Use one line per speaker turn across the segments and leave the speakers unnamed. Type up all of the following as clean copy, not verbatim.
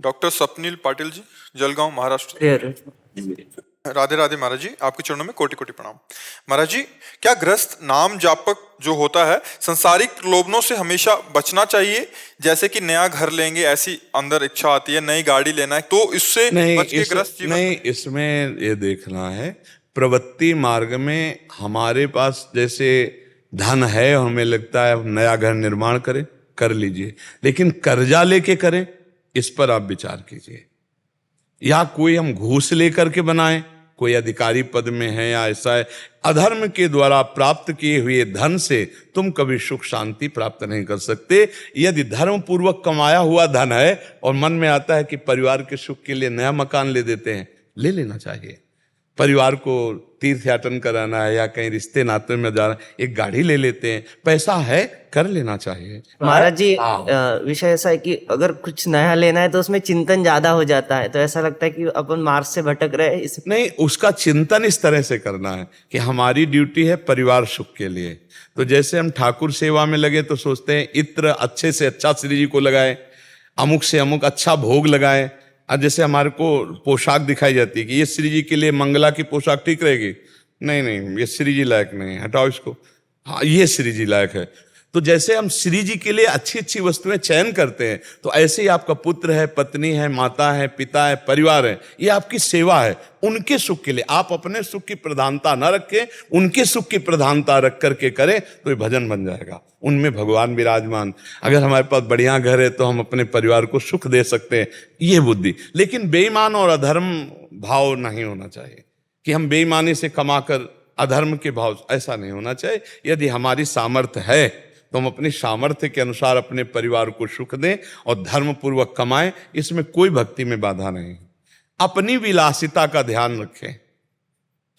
Doctor Swapnil Patil ji, Jalgaon, Maharashtra. Radhe Radhe महाराज जी, आपके चरणों में कोटि कोटि प्रणाम। महाराज जी, क्या गृहस्थ नाम जापक जो होता है संसारिक प्रलोभनों से हमेशा बचना चाहिए? जैसे कि नया घर लेंगे ऐसी अंदर इच्छा आती है, नई गाड़ी लेना है, तो इससे बच के गृहस्थ जीवन
नहीं, इसमें ये देखना है प्रवृत्ति मार्ग में हमारे पास जैसे धन है और हमें लगता है नया घर निर्माण करें, कर लीजिए, लेकिन कर्जा लेके करें, इस पर आप विचार कीजिए। या कोई हम घूस लेकर के बनाएं, कोई अधिकारी पद में है या ऐसा है, अधर्म के द्वारा प्राप्त किए हुए धन से तुम कभी सुख शांति प्राप्त नहीं कर सकते। यदि धर्म पूर्वक कमाया हुआ धन है और मन में आता है कि परिवार के सुख के लिए नया मकान ले देते हैं, ले लेना चाहिए। परिवार को तीर्थ याटन कराना है या कहीं रिश्ते नाते में जाना, एक गाड़ी ले लेते हैं, पैसा है, कर लेना चाहिए।
महाराज जी, विषय ऐसा है कि अगर कुछ नया लेना है तो उसमें चिंतन ज्यादा हो जाता है, तो ऐसा लगता है कि अपन मार्ग से भटक रहे हैं।
नहीं, उसका चिंतन इस तरह से करना है कि हमारी ड्यूटी है परिवार सुख के लिए। तो जैसे हम ठाकुर सेवा में लगे तो सोचते हैं इत्र अच्छे से अच्छा श्री जी को लगाए, अमुक से अमुक अच्छा भोग लगाए। और जैसे हमारे को पोशाक दिखाई जाती है कि ये श्री जी के लिए मंगला की पोशाक ठीक रहेगी, नहीं नहीं, ये श्री जी लायक नहीं है, हटाओ इसको, हाँ ये श्री जी लायक है। तो जैसे हम श्री जी के लिए अच्छी अच्छी वस्तुएं चयन करते हैं, तो ऐसे ही आपका पुत्र है, पत्नी है, माता है, पिता है, परिवार है, ये आपकी सेवा है। उनके सुख के लिए आप अपने सुख की प्रधानता न रखें, उनके सुख की प्रधानता रख करके करें, तो ये भजन बन जाएगा। उनमें भगवान विराजमान। अगर हमारे पास बढ़िया घर है तो हम अपने परिवार को सुख दे सकते हैं, ये बुद्धि। लेकिन बेईमान और अधर्म भाव नहीं होना चाहिए कि हम बेईमानी से कमाकर अधर्म के भाव, ऐसा नहीं होना चाहिए। यदि हमारी सामर्थ्य है तो हम अपनी सामर्थ्य के अनुसार अपने परिवार को सुख दें और धर्म पूर्वक कमाएं, इसमें कोई भक्ति में बाधा नहीं। अपनी विलासिता का ध्यान रखें,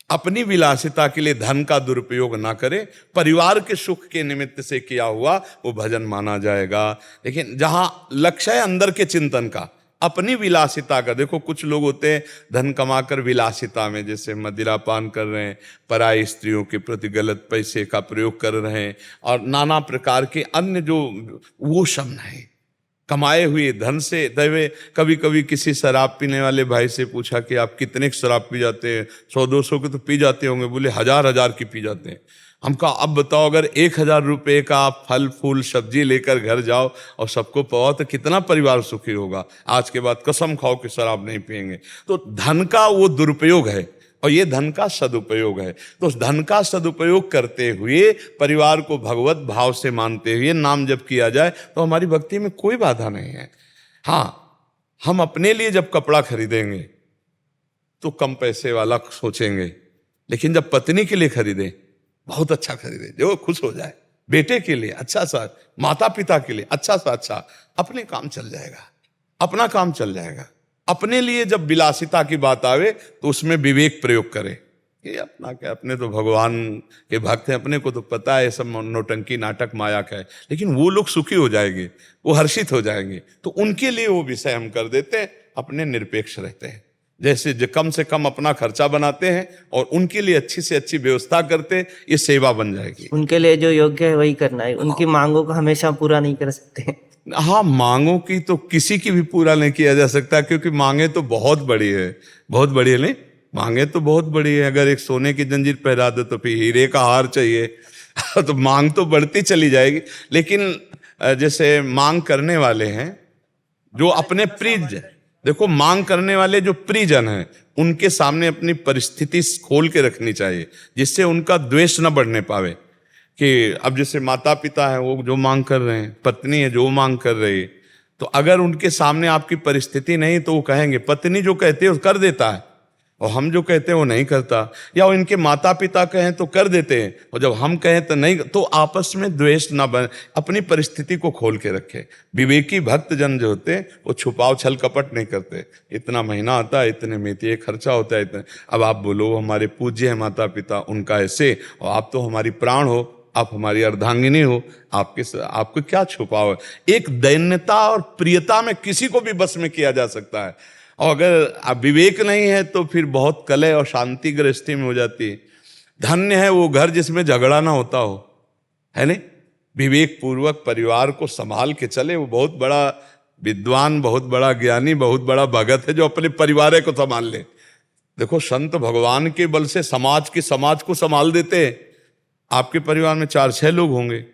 अपनी विलासिता के लिए धन का दुरुपयोग ना करें। परिवार के सुख के निमित्त से किया हुआ वो भजन माना जाएगा। लेकिन जहां लक्ष्य है अंदर के चिंतन का, अपनी विलासिता का, देखो कुछ लोग होते हैं धन कमाकर विलासिता में, जैसे मदिरा पान कर रहे हैं, पराई स्त्रियों के प्रति गलत पैसे का प्रयोग कर रहे हैं, और नाना प्रकार के अन्य जो वो सब नहीं, कमाए हुए धन से दैवे। कभी कभी किसी शराब पीने वाले भाई से पूछा कि आप कितने की शराब पी जाते हैं? 100-200 की तो पी जाते होंगे। बोले 1000 की पी जाते हैं। हम कहा अब बताओ, अगर 1000 रुपये का आप फल फूल सब्जी लेकर घर जाओ और सबको पाओ तो कितना परिवार सुखी होगा। आज के बाद कसम खाओ कि शराब नहीं पिएंगे। तो धन का वो दुरुपयोग है और ये धन का सदुपयोग है। तो उस धन का सदुपयोग करते हुए परिवार को भगवत भाव से मानते हुए नाम जब किया जाए तो हमारी भक्ति में कोई बाधा नहीं है। हाँ, हम अपने लिए जब कपड़ा खरीदेंगे तो कम पैसे वाला सोचेंगे, लेकिन जब पत्नी के लिए खरीदें बहुत अच्छा खरीदे जो खुश हो जाए, बेटे के लिए अच्छा सा, माता पिता के लिए अच्छा सा अच्छा, अपने काम चल जाएगा, अपना काम चल जाएगा। अपने लिए जब विलासिता की बात आवे तो उसमें विवेक प्रयोग करें। ये अपना क्या, अपने तो भगवान के भक्त हैं, अपने को तो पता है सब नौटंकी नाटक माया का है, लेकिन वो लोग सुखी हो जाएंगे, वो हर्षित हो जाएंगे, तो उनके लिए वो विषय हम कर देते हैं, अपने निरपेक्ष रहते हैं। जैसे जो कम से कम अपना खर्चा बनाते हैं और उनके लिए अच्छी से अच्छी व्यवस्था करते हैं, ये सेवा बन जाएगी।
उनके लिए जो योग्य है वही करना है, उनकी मांगों को हमेशा पूरा नहीं कर सकते।
हाँ, मांगों की तो किसी की भी पूरा नहीं किया जा सकता, क्योंकि मांगे तो बहुत बड़ी है, बहुत बड़ी है। नहीं, मांगे तो बहुत बड़ी है। अगर एक सोने की जंजीर पहरा दो तो फिर हीरे का हार चाहिए तो मांग तो बढ़ती चली जाएगी। लेकिन जैसे मांग करने वाले हैं जो अपने प्रिय, देखो मांग करने वाले जो प्रियजन हैं उनके सामने अपनी परिस्थिति खोल के रखनी चाहिए, जिससे उनका द्वेष न बढ़ने पावे। कि अब जैसे माता पिता है वो जो मांग कर रहे हैं, पत्नी है जो मांग कर रही है, तो अगर उनके सामने आपकी परिस्थिति नहीं तो वो कहेंगे, पत्नी जो कहती है वो कर देता है और हम जो कहते हैं वो नहीं करता, या वो इनके माता पिता कहें तो कर देते हैं और जब हम कहें तो नहीं, तो आपस में द्वेष ना बने। अपनी परिस्थिति को खोल के रखे। विवेकी भक्त जन जो होते हैं वो छुपाव छल कपट नहीं करते। इतना महीना आता है, इतने में ये खर्चा होता है, इतने। अब आप बोलो हमारे पूज्य है माता पिता, उनका ऐसे, और आप तो हमारी प्राण हो, आप हमारी अर्धांगिनी हो, आपको क्या छुपाव है। एक दैन्यता और प्रियता में किसी को भी बस में किया जा सकता है, और अगर विवेक नहीं है तो फिर बहुत कलह और शांति गृहस्थी में हो जाती है। धन्य है वो घर जिसमें झगड़ा ना होता हो, है नहीं। विवेक पूर्वक परिवार को संभाल के चले, वो बहुत बड़ा विद्वान बहुत बड़ा ज्ञानी, बहुत बड़ा भगत है जो अपने परिवार को संभाल ले। देखो संत भगवान के बल से समाज को संभाल देते हैं। आपके परिवार में 4-6 लोग होंगे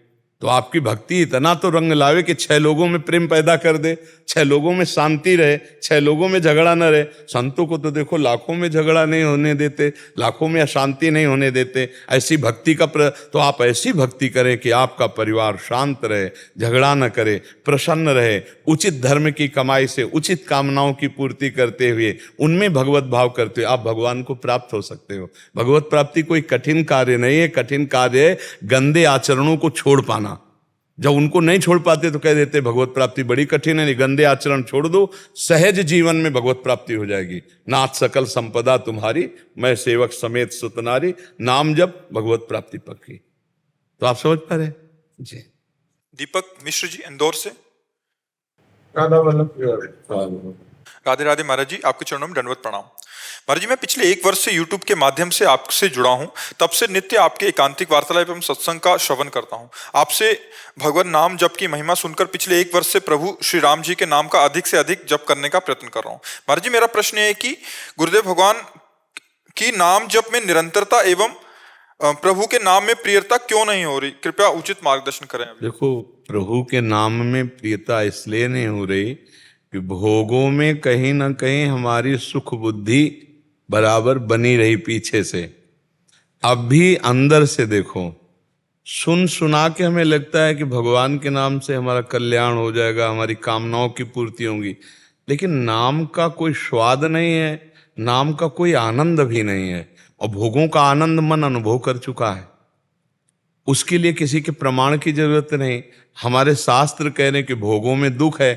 तो आपकी भक्ति इतना तो रंग लावे कि 6 लोगों में प्रेम पैदा कर दे, 6 लोगों में शांति रहे, 6 लोगों में झगड़ा न रहे। संतों को तो देखो लाखों में झगड़ा नहीं होने देते, लाखों में अशांति नहीं होने देते। ऐसी भक्ति का तो आप ऐसी भक्ति करें कि आपका परिवार शांत रहे, झगड़ा न करे, प्रसन्न रहे, उचित धर्म की कमाई से उचित कामनाओं की पूर्ति करते हुए उनमें भगवत भाव करते हुए आप भगवान को प्राप्त हो सकते हो। भगवत प्राप्ति कोई कठिन कार्य नहीं है। कठिन कार्य है गंदे आचरणों को छोड़ पाना। जब उनको नहीं छोड़ पाते तो कह देते भगवत प्राप्ति बड़ी कठिन है। गंदे आचरण छोड़ दो, सहज जीवन में भगवत प्राप्ति हो जाएगी। नाथ सकल संपदा तुम्हारी, मैं सेवक समेत सुतनारी, नाम जप भगवत प्राप्ति पक्की। तो आप समझ पा रहे जी।
दीपक मिश्र जी इंदौर से। राधे राधे महाराज जी, आपके चरणों में दंडवत प्रणाम। महाराज जी, मैं पिछले 1 वर्ष से YouTube के माध्यम से आपसे जुड़ा हूं। तब से नित्य आपके एकांतिक वार्तालाप एवं सत्संग का श्रवण करता हूं। आपसे भगवान नाम जप की महिमा सुनकर पिछले 1 वर्ष से प्रभु श्री राम जी के नाम का अधिक से अधिक जप करने का प्रयत्न कर रहा हूं। महाराज जी, मेरा प्रश्न है कि गुरुदेव भगवान की नाम जप में निरंतरता एवं प्रभु के नाम में प्रियता क्यों नहीं हो रही? कृपया उचित मार्गदर्शन करें।
देखो, प्रभु के नाम में प्रियता इसलिए नहीं हो रही कि भोगों में कहीं ना कहीं हमारी सुख बुद्धि बराबर बनी रही पीछे से। अब भी अंदर से देखो, सुन सुना के हमें लगता है कि भगवान के नाम से हमारा कल्याण हो जाएगा, हमारी कामनाओं की पूर्ति होगी, लेकिन नाम का कोई स्वाद नहीं है, नाम का कोई आनंद भी नहीं है। और भोगों का आनंद मन अनुभव कर चुका है, उसके लिए किसी के प्रमाण की जरूरत नहीं। हमारे शास्त्र कह रहे हैं कि भोगों में दुख है,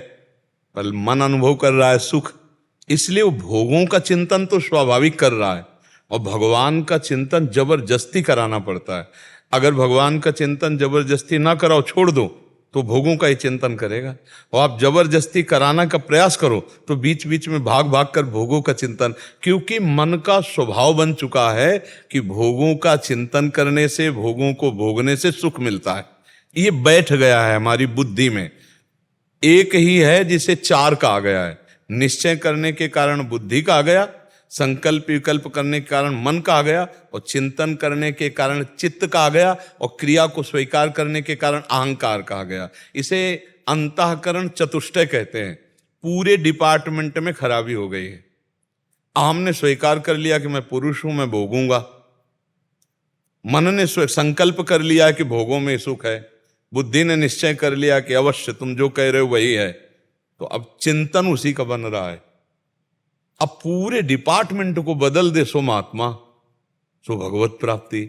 पर मन अनुभव कर रहा है सुख, इसलिए वो भोगों का चिंतन तो स्वाभाविक कर रहा है। और भगवान का चिंतन जबरदस्ती कराना पड़ता है। अगर भगवान का चिंतन जबरदस्ती ना कराओ, छोड़ दो, तो भोगों का ही चिंतन करेगा। और आप जबरदस्ती कराना का प्रयास करो तो बीच बीच में भाग भाग कर भोगों का चिंतन, क्योंकि मन का स्वभाव बन चुका है कि भोगों का चिंतन करने से, भोगों को भोगने से सुख मिलता है। ये बैठ गया है हमारी बुद्धि में। एक ही है जिसे 4 कहा गया है। निश्चय करने के कारण बुद्धि का आ गया, संकल्प विकल्प करने के कारण मन का आ गया, और चिंतन करने के कारण चित्त का आ गया, और क्रिया को स्वीकार करने के कारण अहंकार का आ गया। इसे अंतःकरण चतुष्टय कहते हैं। पूरे डिपार्टमेंट में खराबी हो गई है। हमने स्वीकार कर लिया कि मैं पुरुष हूं, मैं भोगूंगा। मन ने संकल्प कर लिया कि भोगों में सुख है। बुद्धि ने निश्चय कर लिया कि अवश्य तुम जो कह रहे हो वही है। तो अब चिंतन उसी का बन रहा है। अब पूरे डिपार्टमेंट को बदल दे सो महात्मा, सो भगवत प्राप्ति।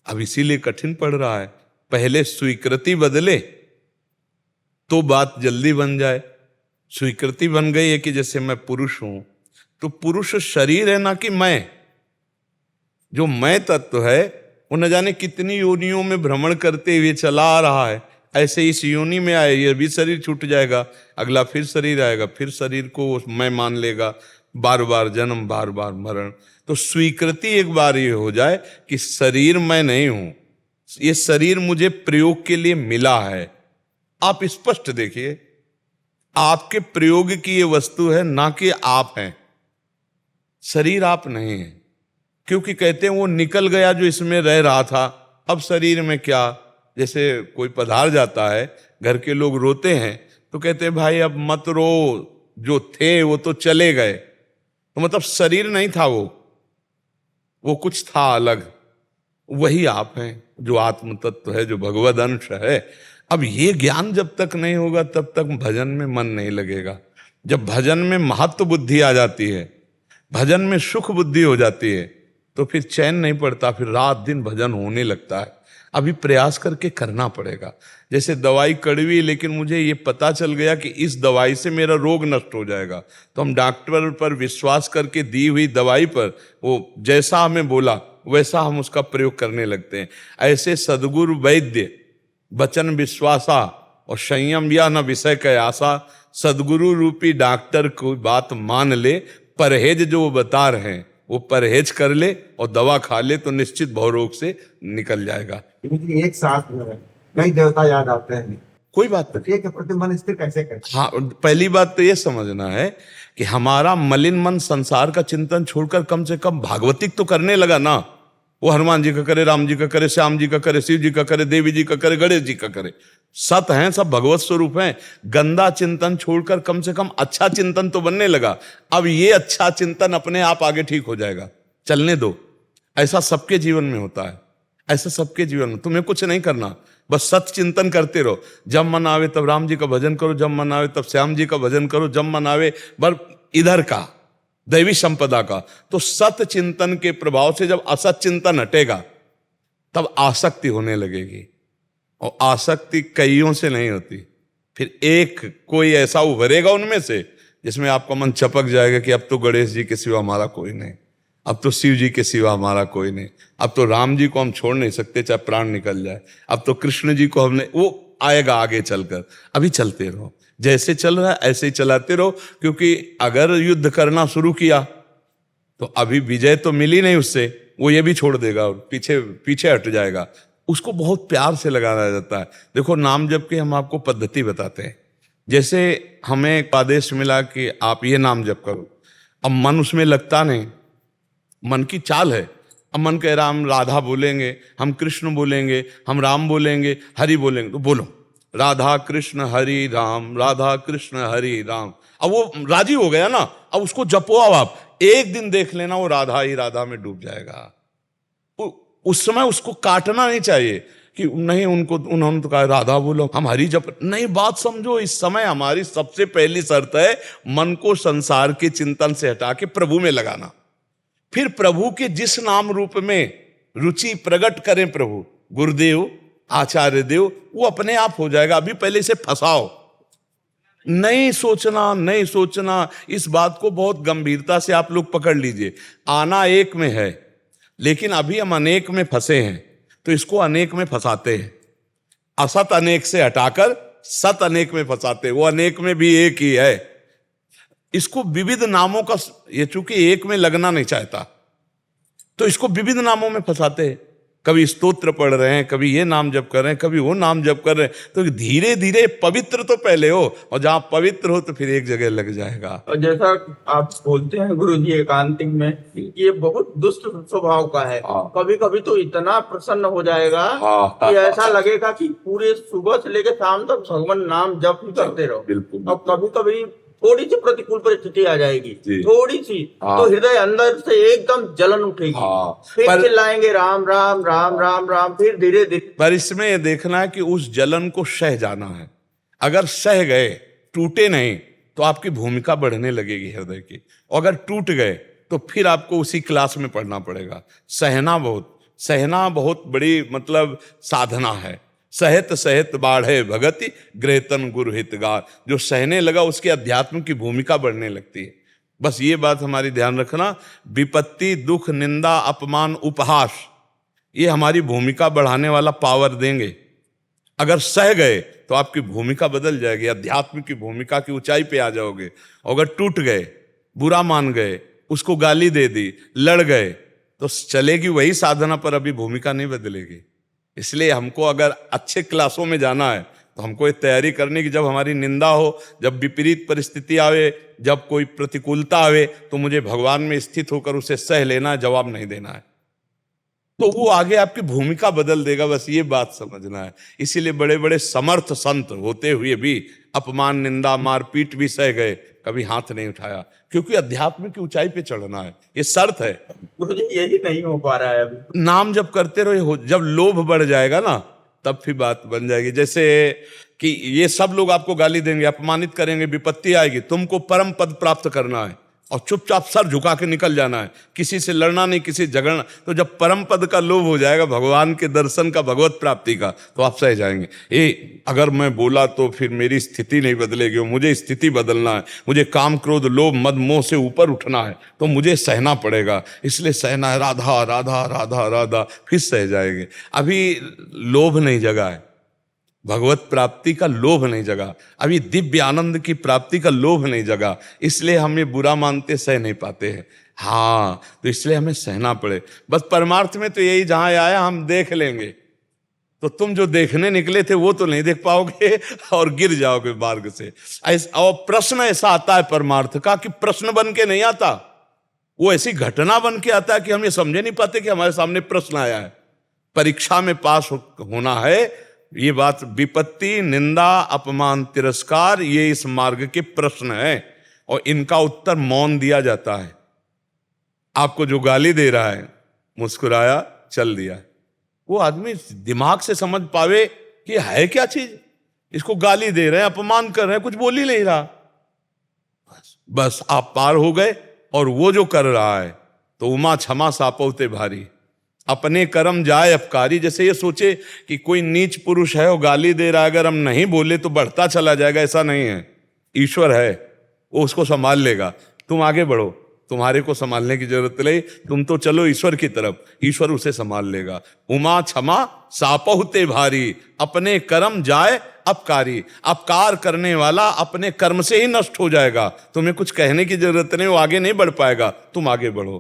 अब इसीलिए कठिन पड़ रहा है। पहले स्वीकृति बदले तो बात जल्दी बन जाए। स्वीकृति बन गई है कि जैसे मैं पुरुष हूं, तो पुरुष शरीर है ना कि मैं। जो मैं तत्व है वो न जाने कितनी योनियों में भ्रमण करते हुए चला आ रहा है। ऐसे इस योनि में आए, ये भी शरीर छूट जाएगा, अगला फिर शरीर आएगा, फिर शरीर को मैं मान लेगा, बार बार जन्म, बार बार मरण। तो स्वीकृति एक बार ये हो जाए कि शरीर मैं नहीं हूं, ये शरीर मुझे प्रयोग के लिए मिला है। आप स्पष्ट देखिए, आपके प्रयोग की ये वस्तु है, ना कि आप हैं। शरीर आप नहीं है, क्योंकि कहते हैं वो निकल गया जो इसमें रह रहा था। अब शरीर में क्या, जैसे कोई पधार जाता है, घर के लोग रोते हैं तो कहते हैं भाई अब मत रो, जो थे वो तो चले गए। तो मतलब शरीर नहीं था वो कुछ था अलग। वही आप हैं जो आत्म तत्व है, जो भगवद अंश है। अब ये ज्ञान जब तक नहीं होगा तब तक भजन में मन नहीं लगेगा। जब भजन में महत्व बुद्धि आ जाती है, भजन में सुख बुद्धि हो जाती है, तो फिर चैन नहीं पड़ता, फिर रात दिन भजन होने लगता है। अभी प्रयास करके करना पड़ेगा। जैसे दवाई कड़वी, लेकिन मुझे ये पता चल गया कि इस दवाई से मेरा रोग नष्ट हो जाएगा, तो हम डॉक्टर पर विश्वास करके दी हुई दवाई पर वो जैसा हमें बोला वैसा हम उसका प्रयोग करने लगते हैं। ऐसे सद्गुरु वैद्य वचन विश्वासा और संयम या न विषय के आशा, सद्गुरु रूपी डॉक्टर को बात मान ले, परहेज जो वो बता रहे हैं वो परहेज कर ले और दवा खा ले तो निश्चित भवरोग से निकल जाएगा।
एक साथ में कई देवता याद आते हैं।
कोई बात नहीं।
क्रिया के प्रति मन स्थिर कैसे करें?
हाँ, पहली बात तो ये समझना है कि हमारा मलिन मन संसार का चिंतन छोड़कर कम से कम भागवतिक तो करने लगा ना। वो हनुमान जी का करे, राम जी का करे, श्याम जी का करे, शिव जी का करे, देवी जी का करे, गणेश जी का करे, सत हैं, सब भगवत स्वरूप हैं। गंदा चिंतन छोड़कर कम से कम अच्छा चिंतन तो बनने लगा। अब ये अच्छा चिंतन अपने आप आगे ठीक हो जाएगा, चलने दो। ऐसा सबके जीवन में होता है, ऐसा सबके जीवन में। तुम्हें कुछ नहीं करना, बस सत चिंतन करते रहो। जब मन आवे तब राम जी का भजन करो, जब मन आवे तब श्याम जी का भजन करो, जब मन आवे बर इधर का दैवी संपदा का। तो सत चिंतन के प्रभाव से जब असत चिंतन हटेगा तब आसक्ति होने लगेगी, और आसक्ति कईयों से नहीं होती। फिर एक कोई ऐसा उभरेगा उनमें से जिसमें आपका मन चपक जाएगा कि अब तो गणेश जी के सिवा हमारा कोई नहीं, अब तो शिव जी के सिवा हमारा कोई नहीं, अब तो राम जी को हम छोड़ नहीं सकते चाहे प्राण निकल जाए, अब तो कृष्ण जी को हमने, वो आएगा आगे चलकर। अभी चलते रहो, जैसे चल रहा है ऐसे ही चलाते रहो। क्योंकि अगर युद्ध करना शुरू किया तो अभी विजय तो मिली नहीं उससे, वो ये भी छोड़ देगा और पीछे पीछे हट जाएगा। उसको बहुत प्यार से लगाना जाता है। देखो, नाम जप की हम आपको पद्धति बताते हैं। जैसे हमें एक आदेश मिला कि आप ये नाम जप करो, अब मन उसमें लगता नहीं, मन की चाल है। अब मन कह रहा हम राधा बोलेंगे, हम कृष्ण बोलेंगे, हम राम बोलेंगे, हरि बोलेंगे, तो बोलो राधा कृष्ण हरि राम, राधा कृष्ण हरि राम। अब वो राजी हो गया ना, अब उसको जपो। अब आप एक दिन देख लेना वो राधा ही राधा में डूब जाएगा। उस समय उसको काटना नहीं चाहिए कि नहीं, उन्होंने तो कहा राधा बोलो, हम हरि जप, नहीं। बात समझो, इस समय हमारी सबसे पहली शर्त है मन को संसार के चिंतन से हटा के प्रभु में लगाना। फिर प्रभु के जिस नाम रूप में रुचि प्रकट करें प्रभु, गुरुदेव, आचार्य देव, वो अपने आप हो जाएगा। अभी पहले से फंसाओ, नहीं सोचना, नहीं सोचना। इस बात को बहुत गंभीरता से आप लोग पकड़ लीजिए। आना एक में है, लेकिन अभी हम अनेक में फंसे हैं, तो इसको अनेक में फंसाते हैं। असत अनेक से हटाकर सत अनेक में फंसाते हैं। वो अनेक में भी एक ही है। इसको विविध नामों का, ये चूंकि एक में लगना नहीं चाहता तो इसको विविध नामों में फंसाते हैं। कभी स्तोत्र पढ़ रहे हैं, कभी ये नाम जप कर रहे हैं, कभी वो नाम जप कर रहे हैं। तो धीरे धीरे पवित्र तो पहले हो, और जहां पवित्र हो तो फिर एक जगह लग जाएगा।
और जैसा आप बोलते हैं गुरु जी एकांतिक में, ये बहुत दुष्ट स्वभाव का है। कभी कभी तो इतना प्रसन्न हो जाएगा कि ऐसा लगेगा कि पूरे सुबह से लेकर शाम तक भगवान नाम जप ही करते रहो।
बिल्कुल।
और कभी कभी थोड़ी सी प्रतिकूल परिस्थिति आ जाएगी, थोड़ी सी,
हाँ।
तो हृदय अंदर से एकदम जलन उठेगी।
हाँ।
फिर चिल्लाएंगे राम राम राम राम राम, फिर धीरे धीरे।
पर इसमें यह देखना है कि उस जलन को सह जाना है। अगर सह गए, टूटे नहीं, तो आपकी भूमिका बढ़ने लगेगी हृदय की। और अगर टूट गए तो फिर आपको उसी क्लास में पढ़ना पड़ेगा। सहना बहुत बड़ी मतलब साधना है। सहत सहत बाढ़े भगति ग्रहतन गुरु हितगार। जो सहने लगा उसके अध्यात्म की भूमिका बढ़ने लगती है। बस ये बात हमारी ध्यान रखना। विपत्ति, दुख, निंदा, अपमान, उपहास, ये हमारी भूमिका बढ़ाने वाला पावर देंगे। अगर सह गए तो आपकी भूमिका बदल जाएगी, अध्यात्म की भूमिका की ऊंचाई पे आ जाओगे। अगर टूट गए, बुरा मान गए, उसको गाली दे दी, लड़ गए, तो चलेगी वही साधना, पर अभी भूमिका नहीं बदलेगी। इसलिए हमको अगर अच्छे क्लासों में जाना है तो हमको ये तैयारी करनी कि जब हमारी निंदा हो, जब विपरीत परिस्थिति आवे, जब कोई प्रतिकूलता आवे, तो मुझे भगवान में स्थित होकर उसे सह लेना है, जवाब नहीं देना है। तो वो आगे आपकी भूमिका बदल देगा। बस ये बात समझना है। इसीलिए बड़े बड़े समर्थ संत होते हुए भी अपमान, निंदा, मारपीट भी सह गए, कभी हाथ नहीं उठाया, क्योंकि अध्यात्म की ऊंचाई पे चढ़ना है, ये शर्त है।
मुझे यही नहीं हो पा रहा है अभी।
नाम जब करते रहो, जब लोभ बढ़ जाएगा ना, तब फिर बात बन जाएगी। जैसे कि ये सब लोग आपको गाली देंगे, अपमानित करेंगे, विपत्ति आएगी, तुमको परम पद प्राप्त करना है और चुपचाप सर झुका के निकल जाना है, किसी से लड़ना नहीं, किसी से झगड़ना। तो जब परम पद का लोभ हो जाएगा, भगवान के दर्शन का, भगवत प्राप्ति का, तो आप सह जाएंगे। अगर मैं बोला तो फिर मेरी स्थिति नहीं बदलेगी, मुझे स्थिति बदलना है, मुझे काम, क्रोध, लोभ, मद, मोह से ऊपर उठना है, तो मुझे सहना पड़ेगा। इसलिए सहना है, राधा राधा राधा राधा, फिर सह जाएंगे। अभी लोभ नहीं जगा है, भगवत प्राप्ति का लोभ नहीं जगा, अभी दिव्य आनंद की प्राप्ति का लोभ नहीं जगा, इसलिए हम ये बुरा मानते, सह नहीं पाते हैं। हाँ, तो इसलिए हमें सहना पड़े। बस परमार्थ में तो यही, जहां आया हम देख लेंगे, तो तुम जो देखने निकले थे वो तो नहीं देख पाओगे और गिर जाओगे मार्ग से। और प्रश्न ऐसा आता है परमार्थ का कि प्रश्न बन के नहीं आता, वो ऐसी घटना बन के आता है कि हम ये समझे नहीं पाते कि हमारे सामने प्रश्न आया है। परीक्षा में पास होना है, ये बात विपत्ति, निंदा, अपमान, तिरस्कार, ये इस मार्ग के प्रश्न है और इनका उत्तर मौन दिया जाता है। आपको जो गाली दे रहा है, मुस्कुराया, चल दिया, वो आदमी दिमाग से समझ पावे कि है क्या चीज, इसको गाली दे रहे हैं, अपमान कर रहे हैं, कुछ बोल ही नहीं रहा, बस आप पार हो गए। और वो जो कर रहा है तो उमा क्षमा सापौते भारी, अपने कर्म जाए अपकारी। जैसे ये सोचे कि कोई नीच पुरुष है और गाली दे रहा है, अगर हम नहीं बोले तो बढ़ता चला जाएगा, ऐसा नहीं है। ईश्वर है, वो उसको संभाल लेगा, तुम आगे बढ़ो, तुम्हारे को संभालने की जरूरत नहीं, तुम तो चलो ईश्वर की तरफ, ईश्वर उसे संभाल लेगा। उमा क्षमा सापहुते भारी, अपने कर्म जाए अपकारी। अपकार करने वाला अपने कर्म से ही नष्ट हो जाएगा, तुम्हें कुछ कहने की जरूरत नहीं, वो आगे नहीं बढ़ पाएगा, तुम आगे बढ़ो,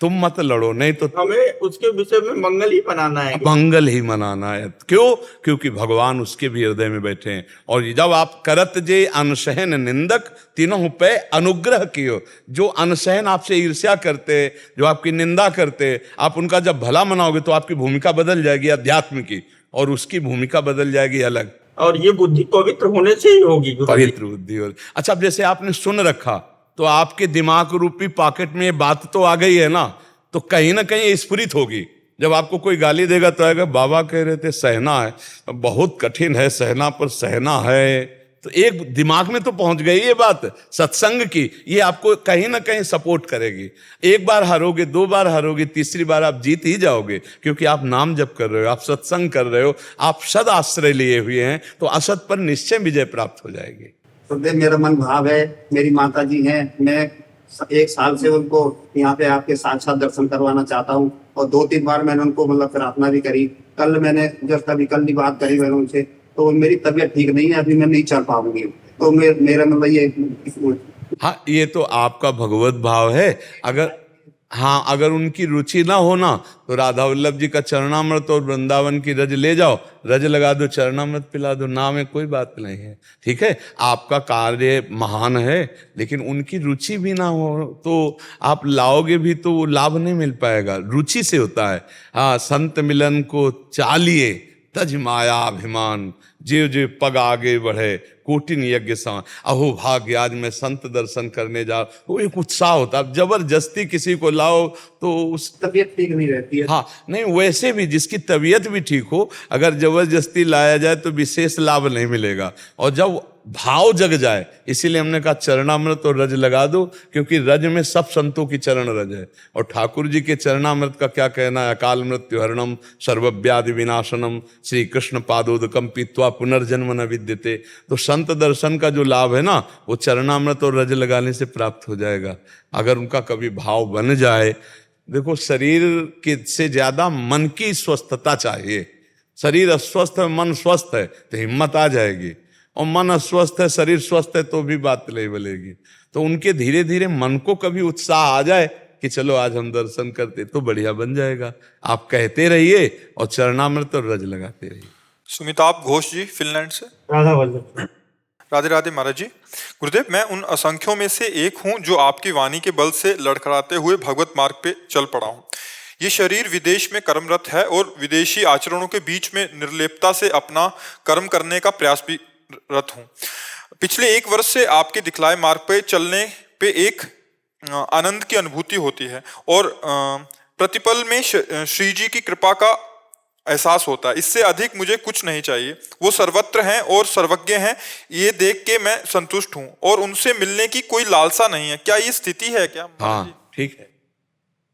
तुम मत लड़ो, नहीं तो
हमें उसके विषय में मंगल ही बनाना है,
मंगल ही मनाना है। क्यों? क्योंकि भगवान उसके भी हृदय में बैठे हैं। और जब आप करत जे अनसहन निंदक तीनों पे अनुग्रह कियो, जो अनसहन आपसे ईर्ष्या करते, जो आपकी निंदा करते, आप उनका जब भला मनाओगे तो आपकी भूमिका बदल जाएगी अध्यात्म की, और उसकी भूमिका बदल जाएगी अलग।
और ये बुद्धि पवित्र होने से ही होगी गुरु जी।
पवित्र बुद्धि हो। अच्छा, अब जैसे आपने सुन रखा तो आपके दिमाग रूपी पॉकेट में ये बात तो आ गई है ना, तो कहीं ना कहीं स्फुरित होगी। जब आपको कोई गाली देगा तो आएगा, बाबा कह रहे थे सहना है, बहुत कठिन है सहना, पर सहना है, तो एक दिमाग में तो पहुंच गई ये बात सत्संग की, ये आपको कहीं ना कहीं सपोर्ट करेगी। एक बार हारोगे, दो बार हारोगे, तीसरी बार आप जीत ही जाओगे, क्योंकि आप नाम जप कर रहे हो, आप सत्संग कर रहे हो, आप सद आश्रय लिए हुए हैं, तो असत पर निश्चय विजय प्राप्त हो जाएगी।
सदैव मेरा मन भाव है, मेरी माता जी हैं, मैं 1 साल से उनको यहाँ पे आपके साक्षात दर्शन करवाना चाहता हूँ, और 2-3 बार मैंने उनको मतलब प्रार्थना भी करी। कल मैंने जब कभी कल की बात करी मैंने उनसे, तो मेरी तबीयत ठीक नहीं है, अभी मैं नहीं चल पाऊंगी, तो मेरा मतलब ये।
हाँ, ये तो आपका भगवत भाव है। अगर उनकी रुचि ना होना तो राधा वल्लभ जी का चरणामृत और वृंदावन की रज ले जाओ, रज लगा दो, चरणामृत पिला दो, ना में कोई बात नहीं है, ठीक है। आपका कार्य महान है, लेकिन उनकी रुचि भी ना हो तो आप लाओगे भी तो वो लाभ नहीं मिल पाएगा। रुचि से होता है। हाँ, संत मिलन को चालिए तज माया अभिमान, जीव जीव पग आगे बढ़े कोटिन यज्ञ सा। अहो भाग्य, आज मैं संत दर्शन करने जा, वो एक उत्साह होता है। जबरदस्ती किसी को लाओ तो उस
तबीयत ठीक नहीं रहती है।
हाँ, नहीं, वैसे भी जिसकी तबीयत भी ठीक हो, अगर जबरदस्ती लाया जाए तो विशेष लाभ नहीं मिलेगा। और जब भाव जग जाए, इसीलिए हमने कहा चरणामृत और रज लगा दो, क्योंकि रज में सब संतों की चरण रज है। और ठाकुर जी के चरणामृत का क्या कहना है? अकाल मृत्यु हरणम सर्वव्याधि विनाशनम श्री कृष्ण पादोदकम पीत्वा पुनर्जन्म न विद्यते। तो संत दर्शन का जो लाभ है ना, वो चरणामृत और रज लगाने से प्राप्त हो जाएगा, अगर उनका कभी भाव बन जाए। देखो, शरीर के से ज्यादा मन की स्वस्थता चाहिए। शरीर अस्वस्थ है, मन स्वस्थ है तो हिम्मत आ जाएगी, और मन अस्वस्थ है, शरीर स्वस्थ है तो भी बात नहीं बनेगी। तो उनके धीरे धीरे मन को कभी उत्साह आ जाए कि चलो आज हम दर्शन करते, तो बढ़िया बन जाएगा। आप कहते रहिए और चरणामृत और रज लगाते रहिए।
सुमिताभ घोष जी, फिनलैंड से।
राधा वल्लभ।
राधे राधे महाराज जी। गुरुदेव, मैं उन असंख्यों में से एक हूं जो आपकी वाणी के बल से लड़खड़ाते हुए भगवत मार्ग पे चल पड़ा हूं। ये शरीर विदेश में कर्मरत है और विदेशी आचरणों के बीच में निर्लेपता से अपना कर्म करने का प्रयास भी रत हूं। पिछले 1 वर्ष से आपके दिखलाए मार्ग पे चलने पे एक आनंद की अनुभूति होती है और प्रतिपल में श्री जी की कृपा का एहसास होता है। इससे अधिक मुझे कुछ नहीं चाहिए। वो सर्वत्र हैं और सर्वज्ञ हैं, ये देख के मैं संतुष्ट हूं और उनसे मिलने की कोई लालसा नहीं है। क्या ये स्थिति है क्या?
हाँ, ठीक है।